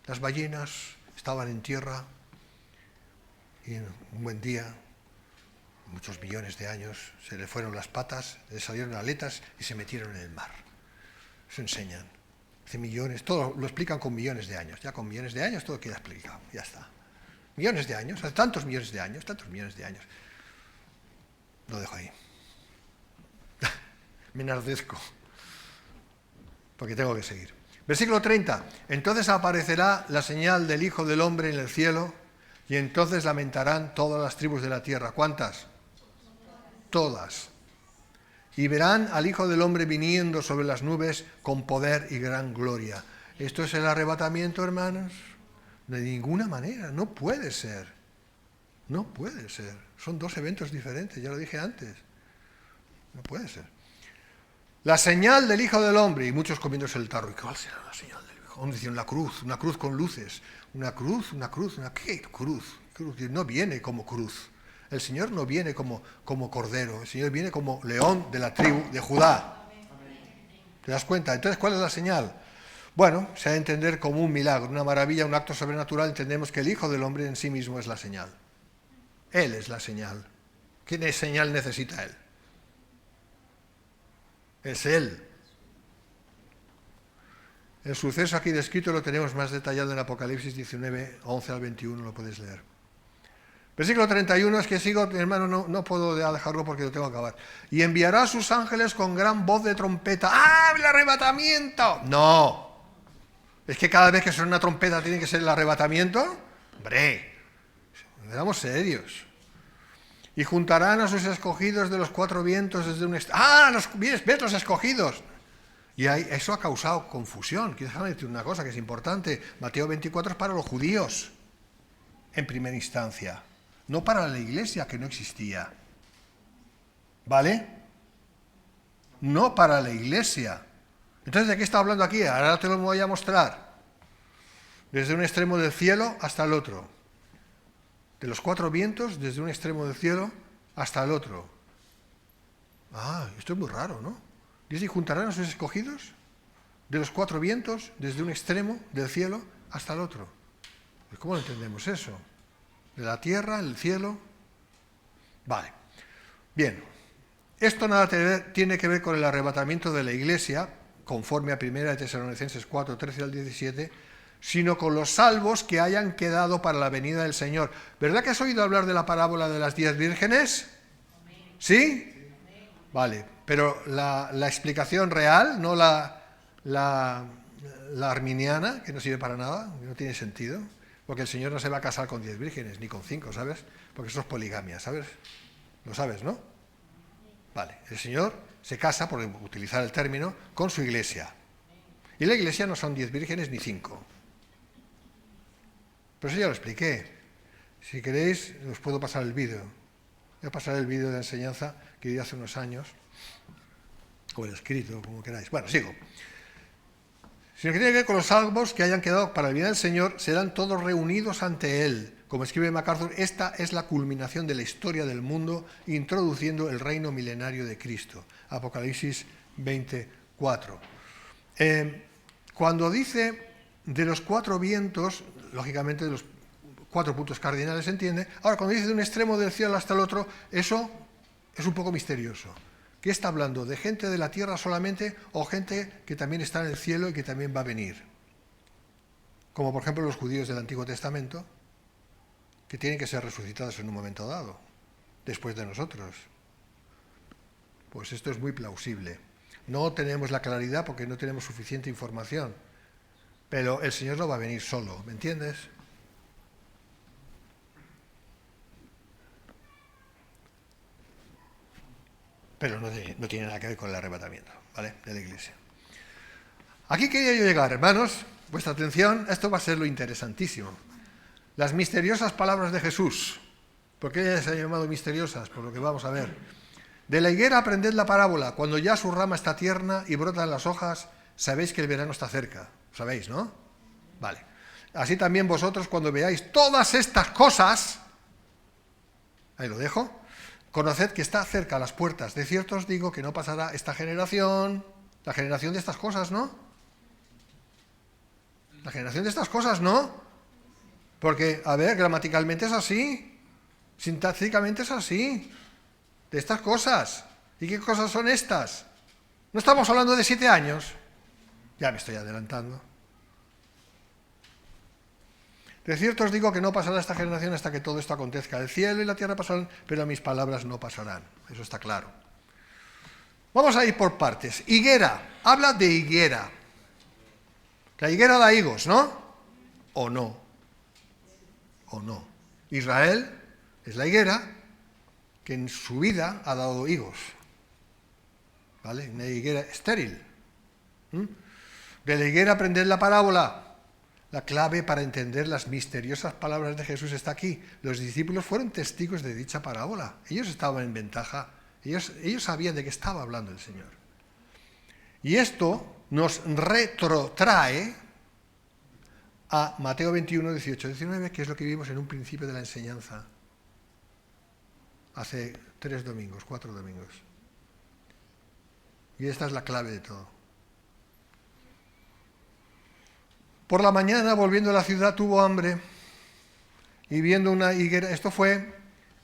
Las ballenas estaban en tierra y un buen día, muchos millones de años, se le fueron las patas, le salieron aletas y se metieron en el mar. Se enseñan. Hace millones, todo lo explican con millones de años. Ya con millones de años todo queda explicado. Ya está. Millones de años, hace tantos millones de años, tantos millones de años. Lo dejo ahí. Me enardezco. Porque tengo que seguir. Versículo 30. Entonces aparecerá la señal del Hijo del Hombre en el cielo, y entonces lamentarán todas las tribus de la tierra. ¿Cuántas? Todas. Y verán al Hijo del Hombre viniendo sobre las nubes con poder y gran gloria. ¿Esto es el arrebatamiento, hermanos? De ninguna manera, no puede ser. No puede ser. Son dos eventos diferentes, ya lo dije antes. No puede ser. La señal del Hijo del Hombre, y muchos comiéndose el tarro. ¿Y cuál será la señal del Hijo? Uno dice una cruz con luces. ¿Qué cruz? No viene como cruz. El Señor no viene como cordero, el Señor viene como león de la tribu de Judá. ¿Te das cuenta? Entonces, ¿cuál es la señal? Bueno, se ha de entender como un milagro, una maravilla, un acto sobrenatural. Entendemos que el Hijo del Hombre en sí mismo es la señal. Él es la señal. ¿Qué señal necesita Él? Es Él. El suceso aquí descrito lo tenemos más detallado en Apocalipsis 19, 11 al 21, lo puedes leer. Versículo 31, es que sigo, hermano, no puedo dejarlo porque lo tengo que acabar. Y enviará a sus ángeles con gran voz de trompeta. ¡Ah, el arrebatamiento! No. ¿Es que cada vez que suena una trompeta tiene que ser el arrebatamiento? ¡Hombre! Seamos serios. Y juntarán a sus escogidos de los cuatro vientos desde un... ¿Ves los escogidos? Y eso ha causado confusión. Quiero decir una cosa que es importante. Mateo 24 es para los judíos, en primera instancia. No para la iglesia, que no existía. ¿Vale? No para la iglesia. Entonces, ¿de qué está hablando aquí? Ahora te lo voy a mostrar. Desde un extremo del cielo hasta el otro. De los cuatro vientos, desde un extremo del cielo hasta el otro. Esto es muy raro, ¿no? Dice, y juntarán a sus escogidos de los cuatro vientos, desde un extremo del cielo hasta el otro. ¿Cómo lo entendemos eso? De la tierra, el cielo. Vale. Bien. Esto nada tiene que ver con el arrebatamiento de la iglesia, conforme a 1 Tesalonicenses 4, 13 al 17, sino con los salvos que hayan quedado para la venida del Señor. ¿Verdad que has oído hablar de la parábola de las 10 vírgenes? ¿Sí? Vale. Pero la explicación real, no la arminiana, que no sirve para nada, que no tiene sentido. Porque el Señor no se va a casar con 10 vírgenes, ni con 5, ¿sabes? Porque eso es poligamia, ¿sabes? Lo sabes, ¿no? Vale, el Señor se casa, por utilizar el término, con su iglesia. Y la iglesia no son 10 vírgenes ni 5. Pero eso ya lo expliqué. Si queréis, os puedo pasar el vídeo. Voy a pasar el vídeo de enseñanza que di hace unos años, o el escrito, como queráis. Bueno, sigo. Si no tiene que ver con los salvos que hayan quedado para el bien del Señor, serán todos reunidos ante Él. Como escribe MacArthur, esta es la culminación de la historia del mundo, introduciendo el reino milenario de Cristo. Apocalipsis 24. Cuando dice de los cuatro vientos, lógicamente de los 4 puntos cardinales se entiende. Ahora, cuando dice de un extremo del cielo hasta el otro, eso es un poco misterioso. ¿Qué está hablando? ¿De gente de la tierra solamente o gente que también está en el cielo y que también va a venir? Como por ejemplo los judíos del Antiguo Testamento, que tienen que ser resucitados en un momento dado, después de nosotros. Pues esto es muy plausible. No tenemos la claridad porque no tenemos suficiente información, pero el Señor no va a venir solo, ¿me entiendes? Pero no tiene nada que ver con el arrebatamiento, ¿vale?, de la iglesia. Aquí quería yo llegar, hermanos, vuestra atención, esto va a ser lo interesantísimo. Las misteriosas palabras de Jesús. ¿Por qué ellas se han llamado misteriosas? Por lo que vamos a ver. De la higuera aprended la parábola. Cuando ya su rama está tierna y brotan las hojas, sabéis que el verano está cerca. ¿Sabéis, no? Vale. Así también vosotros, cuando veáis todas estas cosas, ahí lo dejo, conoced que está cerca a las puertas. De cierto os digo que no pasará esta generación, la generación de estas cosas, ¿no? La generación de estas cosas, ¿no? Porque, a ver, gramaticalmente es así, sintácticamente es así, de estas cosas. ¿Y qué cosas son estas? No estamos hablando de 7 años. Ya me estoy adelantando. De cierto os digo que no pasará esta generación hasta que todo esto acontezca. El cielo y la tierra pasarán, pero mis palabras no pasarán. Eso está claro. Vamos a ir por partes. Higuera. Habla de higuera. La higuera da higos, ¿no? ¿O no? ¿O no? Israel es la higuera que en su vida ha dado higos. ¿Vale? Una higuera estéril. De la higuera aprended la parábola. La clave para entender las misteriosas palabras de Jesús está aquí. Los discípulos fueron testigos de dicha parábola. Ellos estaban en ventaja. Ellos sabían de qué estaba hablando el Señor. Y esto nos retrotrae a Mateo 21, 18, 19, que es lo que vimos en un principio de la enseñanza. Hace 4 domingos. Y esta es la clave de todo. Por la mañana, volviendo a la ciudad, tuvo hambre y viendo una higuera, esto fue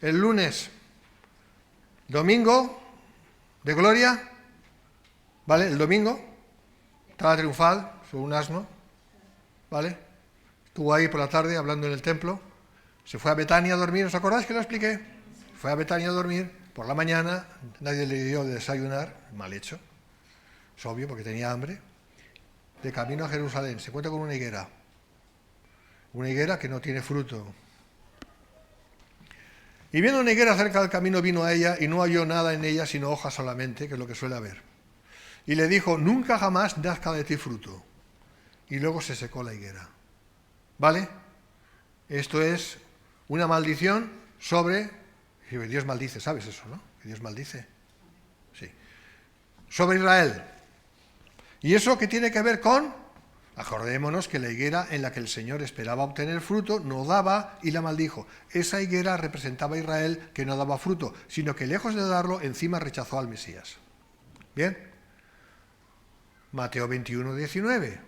el lunes, domingo de gloria, ¿vale? El domingo, estaba triunfal, sobre un asno, ¿vale? Estuvo ahí por la tarde hablando en el templo, se fue a Betania a dormir, ¿os acordáis que lo expliqué? Fue a Betania a dormir, por la mañana, nadie le dio de desayunar, mal hecho, es obvio porque tenía hambre. De camino a Jerusalén, se encuentra con una higuera que no tiene fruto. Y viendo una higuera cerca del camino vino a ella y no halló nada en ella sino hojas solamente, que es lo que suele haber. Y le dijo, nunca jamás nazca de ti fruto. Y luego se secó la higuera. ¿Vale? Esto es una maldición sobre... Dios maldice, ¿sabes eso, no? Que Dios maldice. Sí. Sobre Israel. ¿Y eso qué tiene que ver con? Acordémonos que la higuera en la que el Señor esperaba obtener fruto no daba y la maldijo. Esa higuera representaba a Israel que no daba fruto, sino que lejos de darlo, encima rechazó al Mesías. ¿Bien? Mateo 21, 19.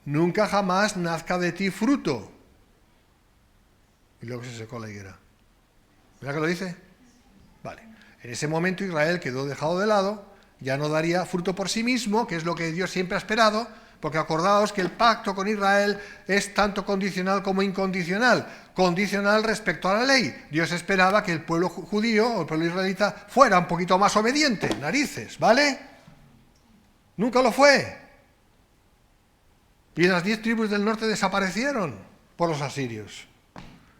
Nunca jamás nazca de ti fruto. Y luego se secó la higuera. ¿Verdad que lo dice? Vale. En ese momento Israel quedó dejado de lado, ya no daría fruto por sí mismo, que es lo que Dios siempre ha esperado, porque acordaos que el pacto con Israel es tanto condicional como incondicional. Condicional respecto a la ley. Dios esperaba que el pueblo judío o el pueblo israelita fuera un poquito más obediente, narices, ¿vale? Nunca lo fue. Y las 10 tribus del norte desaparecieron por los asirios.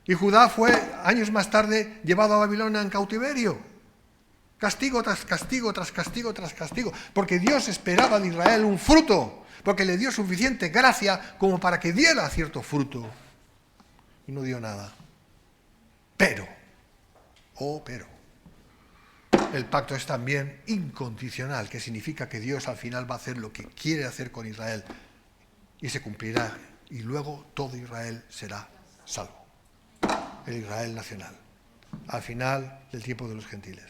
Y Judá fue, años más tarde, llevado a Babilonia en cautiverio. Castigo tras castigo, tras castigo, tras castigo. Porque Dios esperaba de Israel un fruto. Porque le dio suficiente gracia como para que diera cierto fruto. Y no dio nada. Pero, el pacto es también incondicional, que significa que Dios al final va a hacer lo que quiere hacer con Israel. Y se cumplirá. Y luego todo Israel será salvo. El Israel nacional. Al final del tiempo de los gentiles.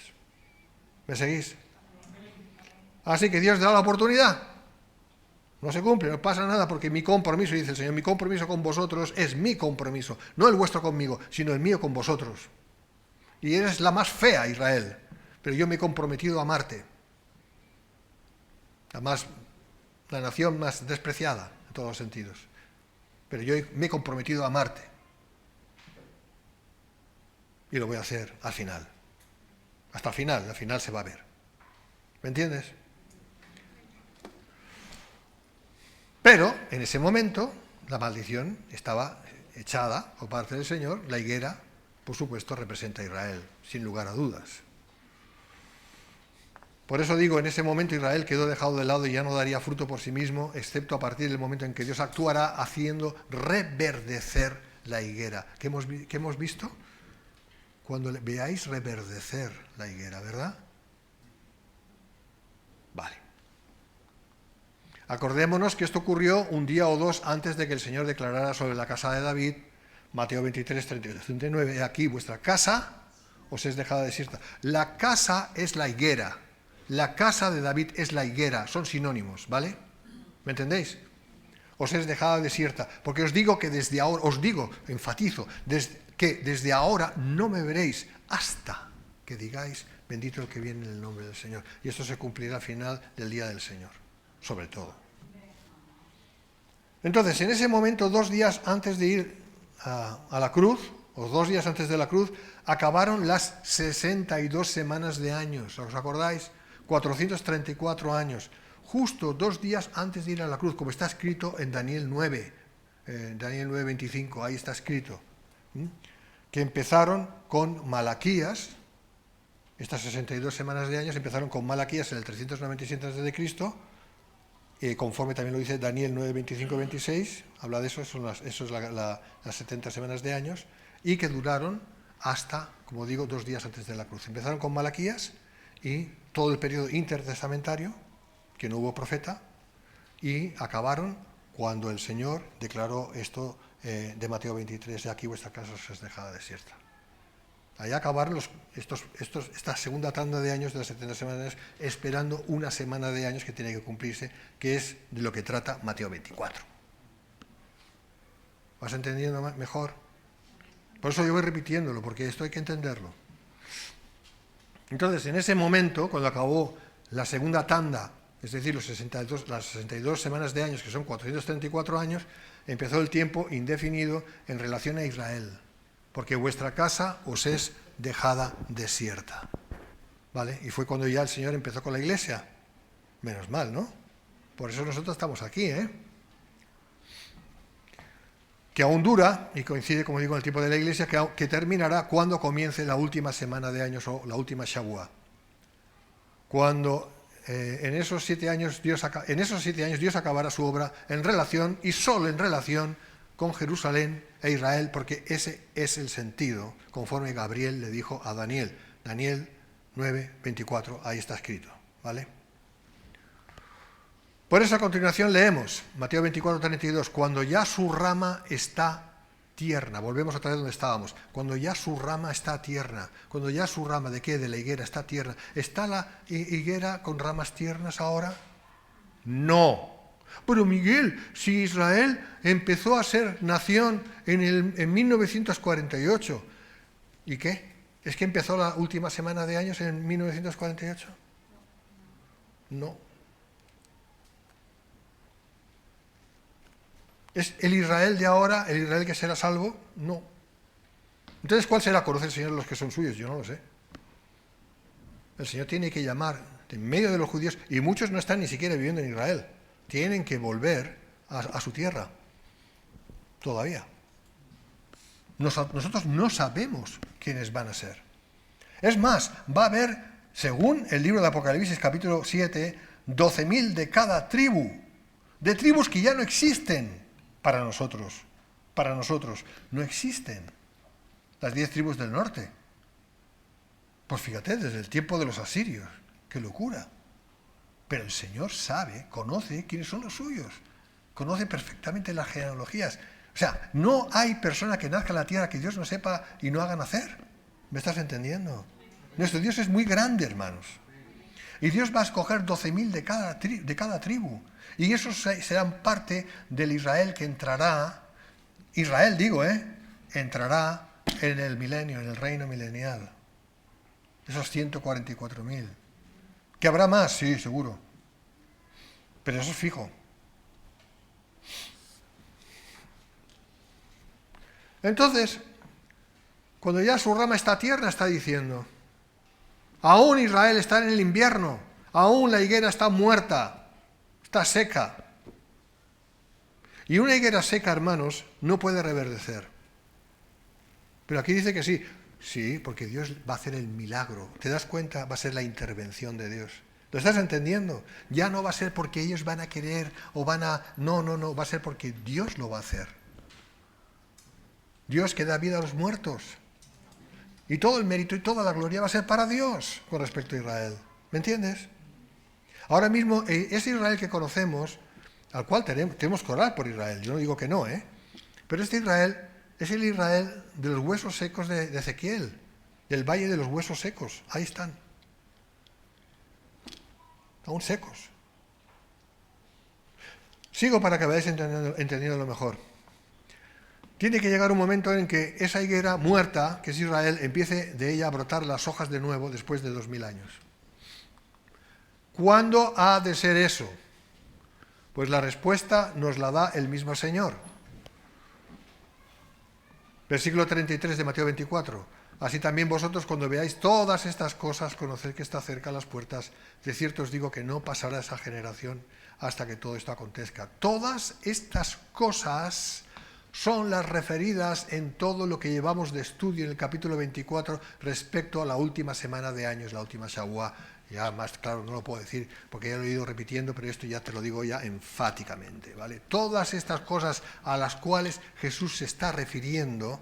¿Me seguís? Así que Dios da la oportunidad. No se cumple, no pasa nada, porque mi compromiso, dice el Señor, mi compromiso con vosotros es mi compromiso. No el vuestro conmigo, sino el mío con vosotros. Y eres la más fea, Israel. Pero yo me he comprometido a amarte. La nación más despreciada, en todos los sentidos. Pero yo me he comprometido a amarte. Y lo voy a hacer al final. Hasta al final se va a ver. ¿Me entiendes? Pero, en ese momento, la maldición estaba echada por parte del Señor. La higuera, por supuesto, representa a Israel, sin lugar a dudas. Por eso digo, en ese momento Israel quedó dejado de lado y ya no daría fruto por sí mismo, excepto a partir del momento en que Dios actuará haciendo reverdecer la higuera. ¿Qué hemos visto? Cuando veáis reverdecer la higuera, ¿verdad? Vale. Acordémonos que esto ocurrió un día o dos antes de que el Señor declarara sobre la casa de David, Mateo 23, 39, aquí vuestra casa os es dejada desierta. La casa es la higuera, la casa de David es la higuera, son sinónimos, ¿vale? ¿Me entendéis? Os es dejada desierta, porque os digo que desde ahora, enfatizo, que desde ahora no me veréis hasta que digáis, bendito el que viene en el nombre del Señor. Y esto se cumplirá al final del día del Señor, sobre todo. Entonces, en ese momento, 2 días antes de ir a la cruz, o 2 días antes de la cruz, acabaron las 62 semanas de años. ¿Os acordáis? 434 años. Justo 2 días antes de ir a la cruz, como está escrito en Daniel 9, Daniel 9:25, ahí está escrito. Que empezaron con Malaquías, estas 62 semanas de años empezaron con Malaquías en el 397 a.C., conforme también lo dice Daniel 9, 25, 26, habla de eso, las 70 semanas de años, y que duraron hasta, como digo, 2 días antes de la cruz. Empezaron con Malaquías y todo el periodo intertestamentario, que no hubo profeta, y acabaron cuando el Señor declaró esto de Mateo 23, de aquí vuestra casa os es dejada desierta. Ahí acabaron esta segunda tanda de años de las 70 semanas, esperando una semana de años que tiene que cumplirse, que es de lo que trata Mateo 24. ¿Vas entendiendo mejor? Por eso yo voy repitiéndolo, porque esto hay que entenderlo. Entonces, en ese momento, cuando acabó la segunda tanda, es decir, las 62 semanas de años, que son 434 años, empezó el tiempo indefinido en relación a Israel, porque vuestra casa os es dejada desierta. ¿Vale? Y fue cuando ya el Señor empezó con la iglesia. Menos mal, ¿no? Por eso nosotros estamos aquí, ¿eh? Que aún dura, y coincide, como digo, en el tiempo de la iglesia, que terminará cuando comience la última semana de años o la última Shavuot. Cuando en esos 7 años Dios acabará su obra en relación, y solo en relación, con Jerusalén e Israel, porque ese es el sentido, conforme Gabriel le dijo a Daniel. Daniel 9:24, ahí está escrito, ¿vale? Por eso a continuación leemos Mateo 24:32, cuando ya su rama está tierna, volvemos otra vez donde estábamos, cuando ya su rama está tierna, cuando ya su rama, ¿de qué? De la higuera está tierna. ¿Está la higuera con ramas tiernas ahora? No. Pero Miguel, si Israel empezó a ser nación en 1948, ¿y qué? ¿Es que empezó la última semana de años en 1948? No. ¿Es el Israel de ahora, el Israel que será salvo? No. Entonces, ¿cuál será? ¿Conoce el Señor los que son suyos? Yo no lo sé. El Señor tiene que llamar en medio de los judíos, y muchos no están ni siquiera viviendo en Israel. Tienen que volver a su tierra. Todavía. Nosotros no sabemos quiénes van a ser. Es más, va a haber, según el libro de Apocalipsis, capítulo 7, 12.000 de cada tribu. De tribus que ya no existen. Para nosotros no existen las 10 tribus del norte. Pues fíjate, desde el tiempo de los asirios, qué locura. Pero el Señor sabe, conoce quiénes son los suyos, conoce perfectamente las genealogías. O sea, no hay persona que nazca en la tierra que Dios no sepa y no haga nacer. ¿Me estás entendiendo? Nuestro Dios es muy grande, hermanos. Y Dios va a escoger 12.000 de cada tribu. Y esos serán parte del Israel que entrará, Israel digo, entrará en el milenio, en el reino milenial. Esos 144.000. ¿Que habrá más? Sí, seguro. Pero eso es fijo. Entonces, cuando ya su rama está tierna, está diciendo, aún Israel está en el invierno, aún la higuera está muerta, está seca. Y una higuera seca, hermanos, no puede reverdecer. Pero aquí dice que sí. Sí, porque Dios va a hacer el milagro. ¿Te das cuenta? Va a ser la intervención de Dios. ¿Lo estás entendiendo? Ya no va a ser porque ellos van a querer o van a... No, va a ser porque Dios lo va a hacer. Dios que da vida a los muertos. Y todo el mérito y toda la gloria va a ser para Dios con respecto a Israel. ¿Me entiendes? Ahora mismo, ese Israel que conocemos, al cual tenemos que orar por Israel, yo no digo que no, pero este Israel es el Israel de los huesos secos de Ezequiel, del valle de los huesos secos, ahí están, aún secos. Sigo para que vayáis entendiendo lo mejor. Tiene que llegar un momento en que esa higuera muerta, que es Israel, empiece de ella a brotar las hojas de nuevo después de 2000 años. ¿Cuándo ha de ser eso? Pues la respuesta nos la da el mismo Señor. Versículo 33 de Mateo 24. Así también vosotros, cuando veáis todas estas cosas, conoced que está cerca las puertas. De cierto os digo que no pasará esa generación hasta que todo esto acontezca. Todas estas cosas son las referidas en todo lo que llevamos de estudio en el capítulo 24 respecto a la última semana de años, la última Shavuot. Ya más claro no lo puedo decir porque ya lo he ido repitiendo, pero esto ya te lo digo ya enfáticamente, ¿vale? Todas estas cosas a las cuales Jesús se está refiriendo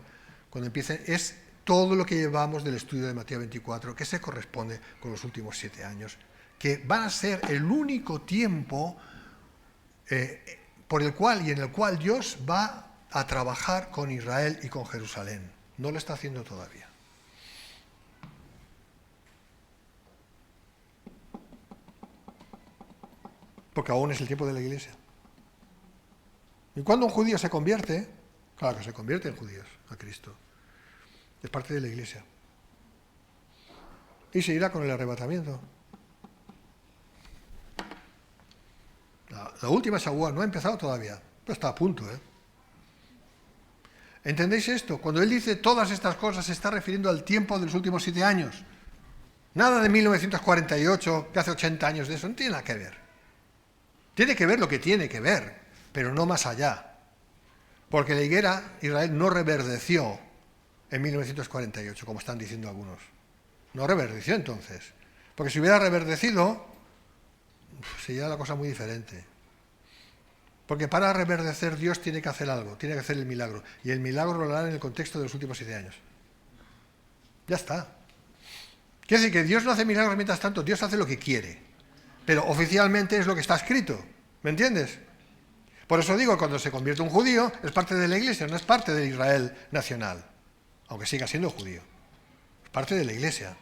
cuando empiecen es todo lo que llevamos del estudio de Mateo 24, que se corresponde con los últimos 7 años, que van a ser el único tiempo por el cual y en el cual Dios va a trabajar con Israel y con Jerusalén. No lo está haciendo todavía. Porque aún es el tiempo de la iglesia. Y cuando un judío se convierte, Claro que se convierten judíos a Cristo. Es parte de la Iglesia. Y se irá con el arrebatamiento. La última Shavuot no ha empezado todavía, pero está a punto, ¿eh? ¿Entendéis esto? Cuando él dice todas estas cosas se está refiriendo al tiempo de los últimos 7 años. Nada de 1948, que hace 80 años de eso, no tiene nada que ver. Tiene que ver lo que tiene que ver, pero no más allá. Porque la higuera, Israel no reverdeció en 1948, como están diciendo algunos. No reverdeció entonces. Porque si hubiera reverdecido, sería la cosa muy diferente. Porque para reverdecer Dios tiene que hacer algo, tiene que hacer el milagro. Y el milagro lo hará en el contexto de los últimos 7 años. Ya está. Quiere decir que Dios no hace milagros mientras tanto, Dios hace lo que quiere. Pero oficialmente es lo que está escrito. ¿Me entiendes? Por eso digo, cuando se convierte un judío, es parte de la Iglesia, no es parte de Israel nacional. Aunque siga siendo judío. Es parte de la Iglesia.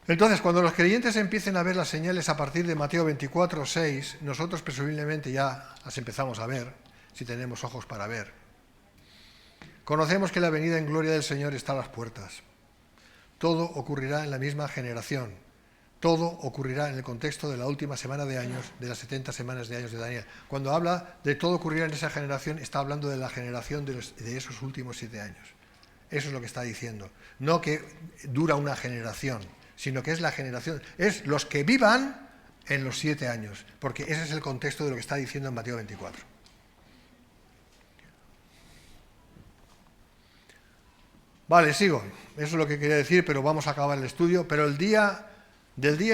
Entonces, cuando los creyentes empiecen a ver las señales a partir de Mateo 24, 6, nosotros presumiblemente ya las empezamos a ver, si tenemos ojos para ver. Conocemos que la venida en gloria del Señor está a las puertas. Todo ocurrirá en la misma generación. Todo ocurrirá en el contexto de la última semana de años, de las 70 semanas de años de Daniel. Cuando habla de todo ocurrirá en esa generación, está hablando de la generación de esos últimos 7 años. Eso es lo que está diciendo. No que dura una generación, sino que es la generación, es los que vivan en los 7 años, porque ese es el contexto de lo que está diciendo en Mateo 24. Vale, sigo. Eso es lo que quería decir, pero vamos a acabar el estudio. Pero del día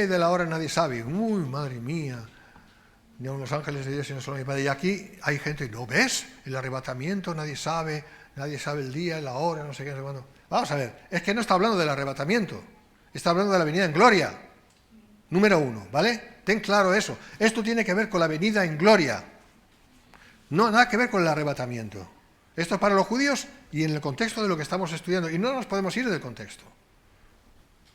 y de la hora nadie sabe. Uy, madre mía. Ni aun los ángeles de Dios, sino solo mi Padre. Y aquí hay gente, ¿no ves? El arrebatamiento, nadie sabe el día, la hora, no sé qué, no sé cuándo. Vamos a ver, es que no está hablando del arrebatamiento. Está hablando de la venida en gloria. Número 1, ¿vale? Ten claro eso. Esto tiene que ver con la venida en gloria. No, nada que ver con el arrebatamiento. Esto es para los judíos y en el contexto de lo que estamos estudiando. Y no nos podemos ir del contexto.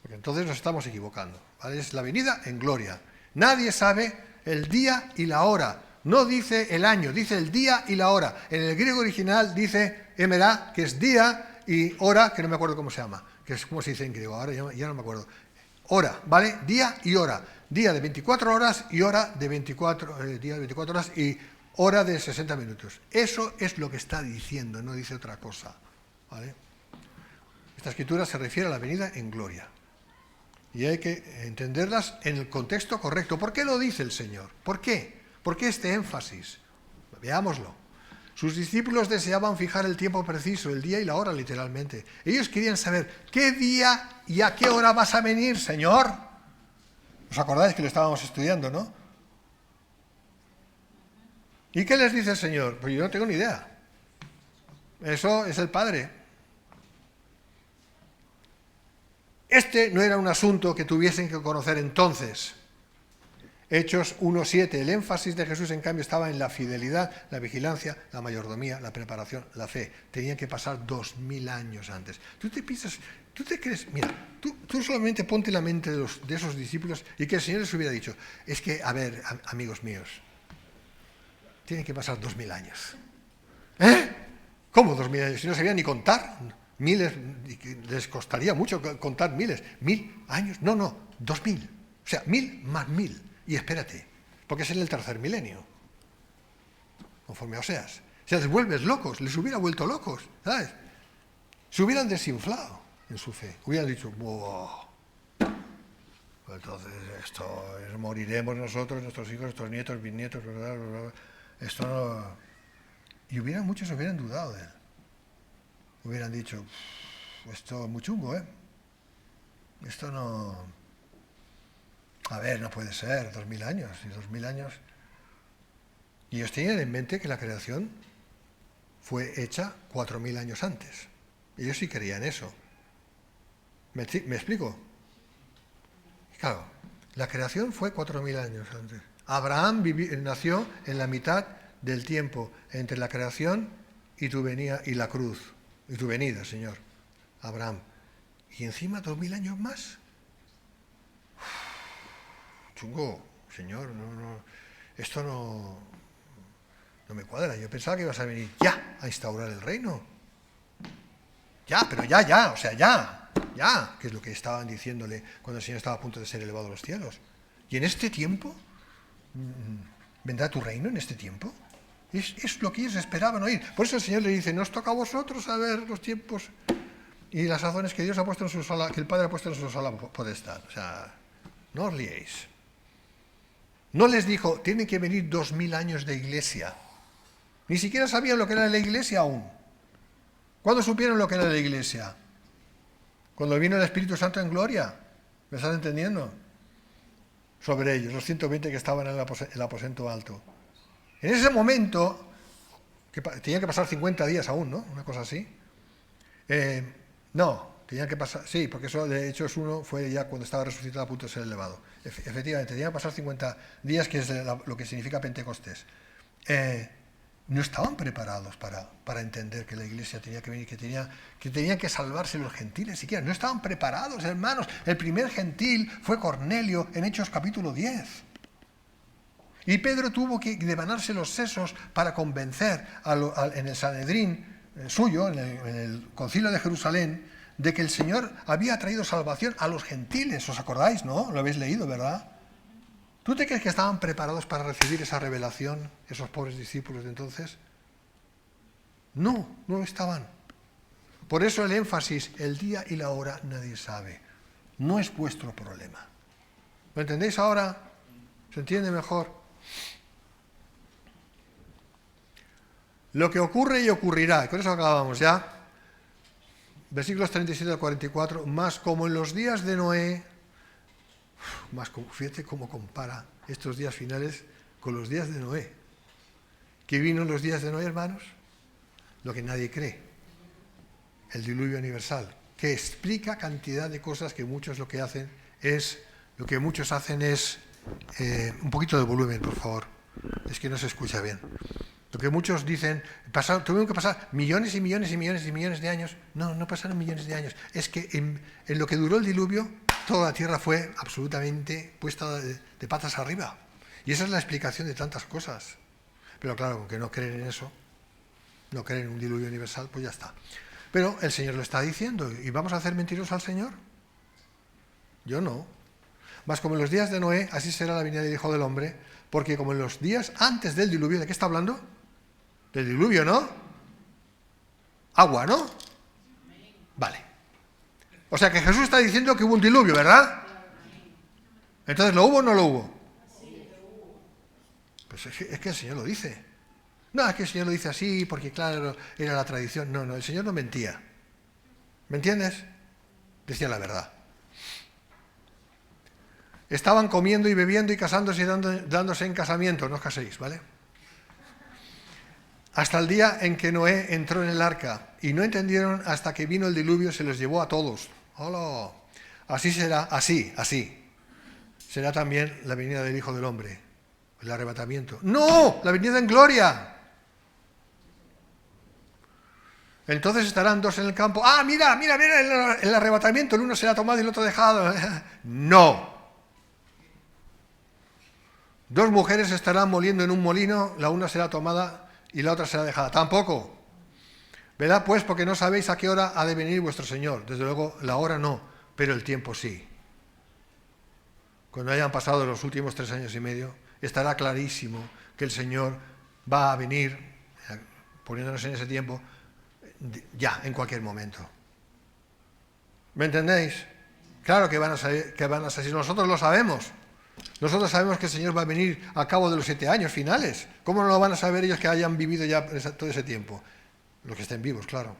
Porque entonces nos estamos equivocando. ¿Vale? Es la venida en gloria. Nadie sabe el día y la hora. No dice el año, dice el día y la hora. En el griego original dice emerá, que es día, y hora, que no me acuerdo cómo se llama. Que es como se dice en griego, ahora ya no me acuerdo. Hora, ¿vale? Día y hora. Día de 24 horas y hora de 24, día de 24 horas y hora de 60 minutos. Eso es lo que está diciendo, no dice otra cosa. ¿Vale? Esta escritura se refiere a la venida en gloria. Y hay que entenderlas en el contexto correcto. ¿Por qué lo dice el Señor? ¿Por qué? ¿Por qué este énfasis? Veámoslo. Sus discípulos deseaban fijar el tiempo preciso, el día y la hora, literalmente. Ellos querían saber, ¿qué día y a qué hora vas a venir, Señor? ¿Os acordáis que lo estábamos estudiando, no? ¿Y qué les dice el Señor? Pues yo no tengo ni idea. Eso es el Padre. Este no era un asunto que tuviesen que conocer entonces. Hechos 1:7. El énfasis de Jesús, en cambio, estaba en la fidelidad, la vigilancia, la mayordomía, la preparación, la fe. Tenían que pasar 2000 años antes. Tú te piensas, tú te crees, mira, tú solamente ponte en la mente de esos discípulos y que el Señor les hubiera dicho, es que, a ver, amigos míos, tienen que pasar 2000 años. ¿Eh? ¿Cómo 2000 años? Si no sabían ni contar. Miles, les costaría mucho contar miles. 1000 años, no, 2000. O sea, 1000 más 1000. Y espérate, porque es en el tercer milenio, conforme a Oseas. Se les vuelves locos, les hubiera vuelto locos, ¿sabes? Se hubieran desinflado en su fe, hubieran dicho, ¡wow! Entonces esto es, moriremos nosotros, nuestros hijos, nuestros nietos, bisnietos, esto no... Y muchos hubieran dudado de él. Hubieran dicho, esto es muy chungo, ¿eh? Esto no... A ver, no puede ser, 2000 años, y 2000 años. Y ellos tenían en mente que la creación fue hecha 4000 años antes. Ellos sí creían eso. ¿Me explico? Claro, la creación fue 4000 años antes. Abraham nació en la mitad del tiempo entre la creación y tu venida y la cruz. Y tu venida, Señor. Abraham. Y encima 2000 años más. Chungo, Señor, esto no No me cuadra. Yo pensaba que ibas a venir ya a instaurar el reino. Ya, pero ya, o sea, ya, que es lo que estaban diciéndole cuando el Señor estaba a punto de ser elevado a los cielos. Y en este tiempo, ¿vendrá tu reino en este tiempo? Es lo que ellos esperaban oír. Por eso el Señor le dice, no os toca a vosotros saber los tiempos y las razones que Dios ha puesto en su sola, que el Padre ha puesto en su sola potestad. O sea, no os liéis. No les dijo, tienen que venir 2000 años de iglesia. Ni siquiera sabían lo que era la iglesia aún. ¿Cuándo supieron lo que era la iglesia? Cuando vino el Espíritu Santo en gloria. ¿Me están entendiendo? Sobre ellos, los 120 que estaban en el aposento alto. En ese momento, que tenían que pasar 50 días aún, ¿no? Una cosa así. No, tenían que pasar, sí, porque eso de hecho fue ya cuando estaba resucitado a punto de ser elevado. Efectivamente, tenían que pasar 50 días, que es lo que significa Pentecostés. No estaban preparados para entender que la iglesia tenía que venir, que tenían que salvarse los gentiles siquiera. No estaban preparados, hermanos. El primer gentil fue Cornelio en Hechos capítulo 10. Y Pedro tuvo que devanarse los sesos para convencer en el Sanedrín suyo, en el concilio de Jerusalén, de que el Señor había traído salvación a los gentiles. ¿Os acordáis, no? Lo habéis leído, ¿verdad? ¿Tú te crees que estaban preparados para recibir esa revelación, esos pobres discípulos de entonces? No, no lo estaban. Por eso el énfasis, el día y la hora nadie sabe. No es vuestro problema. ¿Lo entendéis ahora? ¿Se entiende mejor? Lo que ocurre y ocurrirá, y con eso acabamos ya. Versículos 37 al 44, más como en los días de Noé, fíjate cómo compara estos días finales con los días de Noé. ¿Qué vino en los días de Noé, hermanos? Lo que nadie cree. El diluvio universal, que explica cantidad de cosas que muchos lo que muchos hacen es un poquito de volumen, por favor. Es que no se escucha bien. Lo que muchos dicen, tuvieron que pasar millones y millones y millones y millones de años. No pasaron millones de años. Es que en lo que duró el diluvio, toda la tierra fue absolutamente puesta de patas arriba. Y esa es la explicación de tantas cosas. Pero claro, aunque no creen en eso, no creen en un diluvio universal, pues ya está. Pero el Señor lo está diciendo. ¿Y vamos a hacer mentirosos al Señor? Yo no. Mas como en los días de Noé, así será la venida del Hijo del Hombre, porque como en los días antes del diluvio, ¿de qué está hablando? Del diluvio, ¿no? Agua, ¿no? Vale. O sea que Jesús está diciendo que hubo un diluvio, ¿verdad? Entonces, ¿lo hubo o no lo hubo? Pues es que el Señor lo dice. No, es que el Señor lo dice así porque, claro, era la tradición. No, el Señor no mentía. ¿Me entiendes? Decía la verdad. Estaban comiendo y bebiendo y casándose y dándose en casamiento. No os caséis, ¿vale? Hasta el día en que Noé entró en el arca. Y no entendieron hasta que vino el diluvio, se los llevó a todos. ¡Hola! Así será, así. Será también la venida del Hijo del Hombre. El arrebatamiento. ¡No! La venida en gloria. Entonces estarán dos en el campo. ¡Ah, mira el arrebatamiento! El uno será tomado y el otro dejado. ¡No! Dos mujeres estarán moliendo en un molino, la una será tomada y la otra será dejada. Tampoco. Velad pues, porque no sabéis a qué hora ha de venir vuestro Señor. Desde luego, la hora no, pero el tiempo sí. Cuando hayan pasado los últimos 3 años y medio, estará clarísimo que el Señor va a venir, poniéndonos en ese tiempo, ya, en cualquier momento. ¿Me entendéis? Claro que van a salir. Nosotros lo sabemos. Nosotros sabemos que el Señor va a venir al cabo de los 7 años finales. ¿Cómo no lo van a saber ellos que hayan vivido ya todo ese tiempo? Los que estén vivos, claro.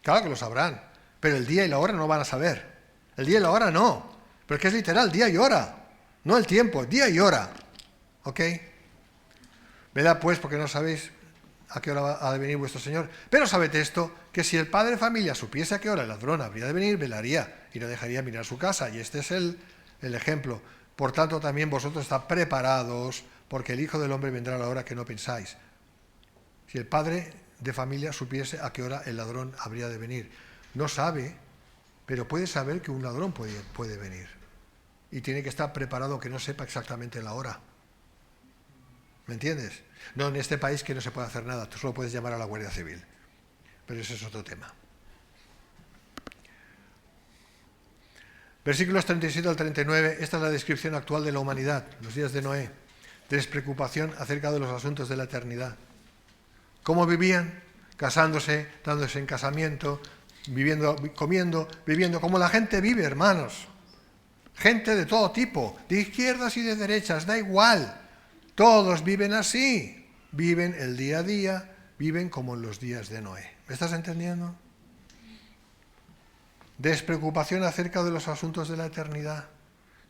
Claro que lo sabrán. Pero el día y la hora no van a saber. El día y la hora no. Pero es que es literal, día y hora. No el tiempo, día y hora. ¿Ok? Velad pues, porque no sabéis a qué hora ha de venir vuestro Señor. Pero sabed esto, que si el padre de familia supiese a qué hora el ladrón habría de venir, velaría y no dejaría mirar su casa. Y este es el ejemplo. Por tanto, también vosotros estad preparados, porque el Hijo del Hombre vendrá a la hora que no pensáis. Si el padre de familia supiese a qué hora el ladrón habría de venir. No sabe, pero puede saber que un ladrón puede venir. Y tiene que estar preparado, que no sepa exactamente la hora. ¿Me entiendes? No en este país, que no se puede hacer nada, tú solo puedes llamar a la Guardia Civil. Pero ese es otro tema. Versículos 37 al 39, esta es la descripción actual de la humanidad, los días de Noé. Despreocupación acerca de los asuntos de la eternidad. ¿Cómo vivían? Casándose, dándose en casamiento, viviendo, comiendo, viviendo, como la gente vive, hermanos. Gente de todo tipo, de izquierdas y de derechas, da igual. Todos viven así, viven el día a día, viven como en los días de Noé. ¿Me estás entendiendo? Despreocupación acerca de los asuntos de la eternidad.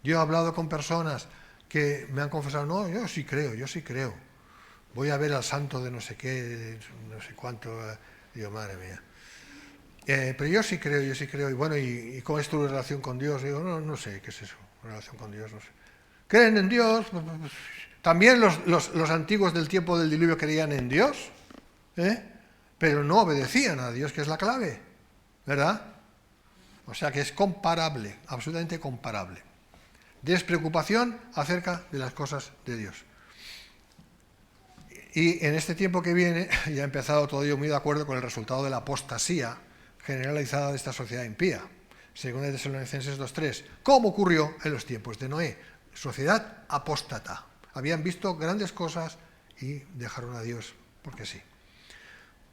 Yo he hablado con personas que me han confesado, no, yo sí creo. Voy a ver al santo de no sé qué, no sé cuánto. Digo, madre mía. Pero yo sí creo. Y bueno, ¿y cómo es tu relación con Dios? Digo, no sé, ¿qué es eso? Relación con Dios, no sé. ¿Creen en Dios? También los antiguos del tiempo del diluvio creían en Dios, pero no obedecían a Dios, que es la clave, ¿verdad? O sea que es comparable, absolutamente comparable. Despreocupación acerca de las cosas de Dios. Y en este tiempo que viene, ya he empezado todo ello muy de acuerdo con el resultado de la apostasía generalizada de esta sociedad impía. Según el Tesalonicenses 2:3, ¿cómo ocurrió en los tiempos de Noé? Sociedad apóstata. Habían visto grandes cosas y dejaron a Dios porque sí.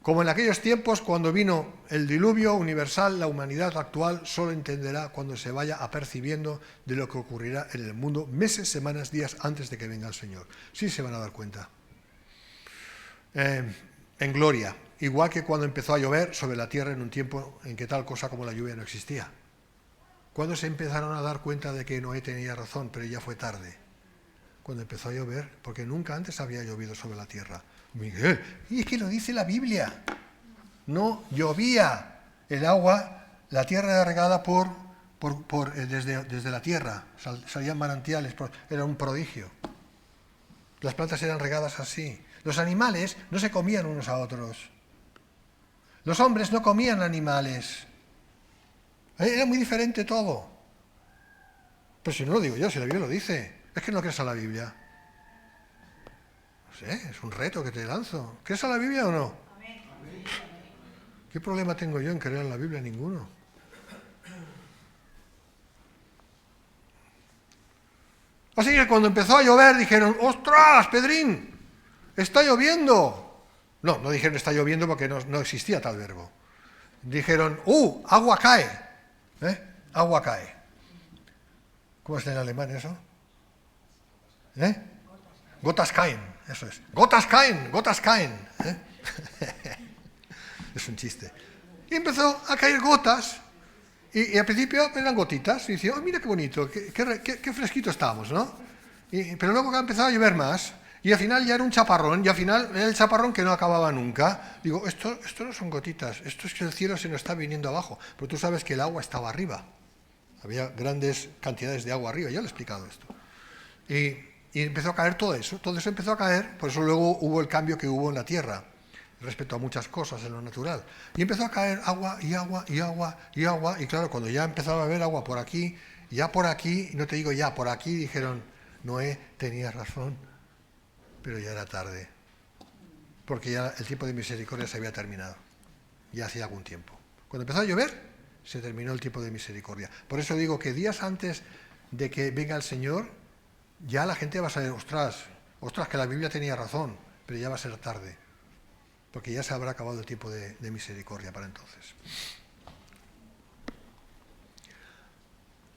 Como en aquellos tiempos, cuando vino el diluvio universal, la humanidad actual solo entenderá cuando se vaya apercibiendo de lo que ocurrirá en el mundo meses, semanas, días antes de que venga el Señor. Sí se van a dar cuenta. En gloria, igual que cuando empezó a llover sobre la tierra en un tiempo en que tal cosa como la lluvia no existía. Cuando se empezaron a dar cuenta de que Noé tenía razón, pero ya fue tarde. Cuando empezó a llover, porque nunca antes había llovido sobre la tierra. Miguel, y es que lo dice la Biblia. No llovía el agua, la tierra era regada desde la tierra, salían manantiales, era un prodigio. Las plantas eran regadas así. Los animales no se comían unos a otros. Los hombres no comían animales. Era muy diferente todo. Pero si no lo digo yo, si la Biblia lo dice. Es que no crees a la Biblia. No sé, es un reto que te lanzo. ¿Crees a la Biblia o no? Amén. ¿Qué problema tengo yo en creer en la Biblia? Ninguno. Así que cuando empezó a llover dijeron, ¡ostras, Pedrín! ¡Está lloviendo! No dijeron está lloviendo porque no existía tal verbo. Dijeron, agua cae. Agua cae. ¿Cómo está en alemán eso? Gotas caen, eso es. Gotas caen. Es un chiste. Y empezó a caer gotas. Y al principio eran gotitas. Y decía, mira qué bonito, qué fresquito estamos, ¿no? Pero luego empezaba a llover más. Y al final ya era un chaparrón. Y al final era el chaparrón que no acababa nunca. Digo, esto no son gotitas. Esto es que el cielo se nos está viniendo abajo. Pero tú sabes que el agua estaba arriba. Había grandes cantidades de agua arriba. Ya lo he explicado esto. Y empezó a caer todo eso empezó a caer, por eso luego hubo el cambio que hubo en la tierra, respecto a muchas cosas en lo natural. Y empezó a caer agua, y claro, cuando ya empezaba a haber agua por aquí, no te digo ya, por aquí dijeron, Noé tenía razón, pero ya era tarde, porque ya el tiempo de misericordia se había terminado, ya hacía algún tiempo. Cuando empezó a llover, se terminó el tiempo de misericordia. Por eso digo que días antes de que venga el Señor, ya la gente va a saber, ostras, que la Biblia tenía razón, pero ya va a ser tarde, porque ya se habrá acabado el tiempo de misericordia para entonces.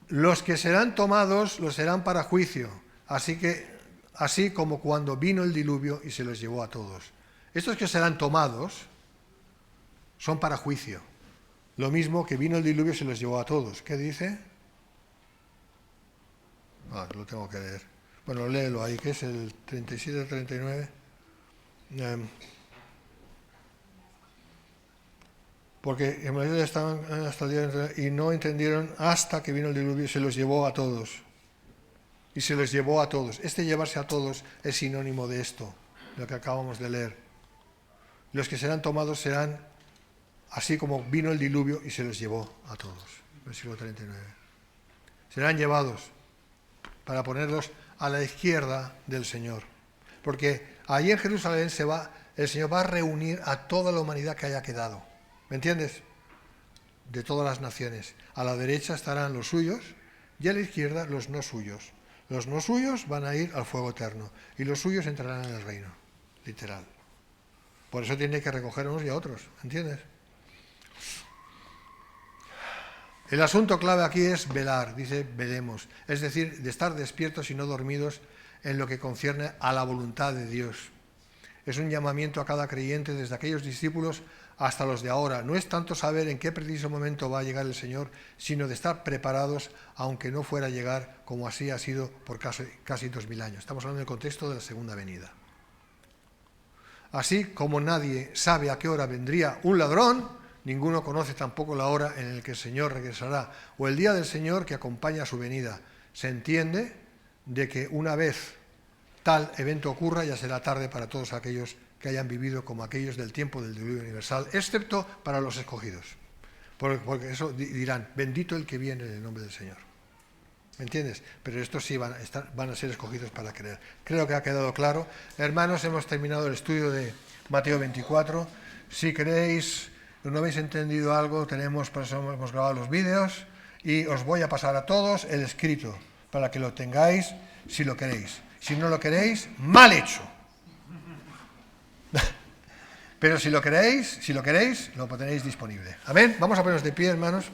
Los que serán tomados los serán para juicio, así como cuando vino el diluvio y se los llevó a todos. Estos que serán tomados son para juicio, lo mismo que vino el diluvio y se los llevó a todos. ¿Qué dice? Lo tengo que leer. Bueno, léelo ahí, que es el 37-39. Porque en mayoría estaban hasta el día y no entendieron hasta que vino el diluvio y se los llevó a todos. Y se los llevó a todos. Este llevarse a todos es sinónimo de esto, lo que acabamos de leer. Los que serán tomados serán así como vino el diluvio y se los llevó a todos. Versículo 39. Serán llevados para ponerlos a la izquierda del Señor. Porque Allí en Jerusalén el Señor va a reunir a toda la humanidad que haya quedado. ¿Me entiendes? De todas las naciones. A la derecha estarán los suyos y a la izquierda los no suyos. Los no suyos van a ir al fuego eterno y los suyos entrarán en el reino. Literal. Por eso tiene que recoger a unos y a otros. ¿Entiendes? El asunto clave aquí es velar, dice velemos. Es decir, de estar despiertos y no dormidos en lo que concierne a la voluntad de Dios. Es un llamamiento a cada creyente desde aquellos discípulos hasta los de ahora. No es tanto saber en qué preciso momento va a llegar el Señor, sino de estar preparados, aunque no fuera a llegar como así ha sido por casi 2000 años. Estamos hablando del contexto de la segunda venida. Así como nadie sabe a qué hora vendría un ladrón, ninguno conoce tampoco la hora en la que el Señor regresará, o el día del Señor que acompaña su venida. Se entiende de que una vez tal evento ocurra, ya será tarde para todos aquellos que hayan vivido como aquellos del tiempo del diluvio universal, excepto para los escogidos. Porque eso dirán, bendito el que viene en el nombre del Señor. ¿Me entiendes? Pero estos sí van a ser escogidos para creer. Creo que ha quedado claro. Hermanos, hemos terminado el estudio de Mateo 24. Si queréis, no habéis entendido algo, por eso hemos grabado los vídeos y os voy a pasar a todos el escrito para que lo tengáis si lo queréis. Si no lo queréis, mal hecho. Pero si lo queréis, lo tenéis disponible. Amén. Vamos a ponernos de pie, hermanos.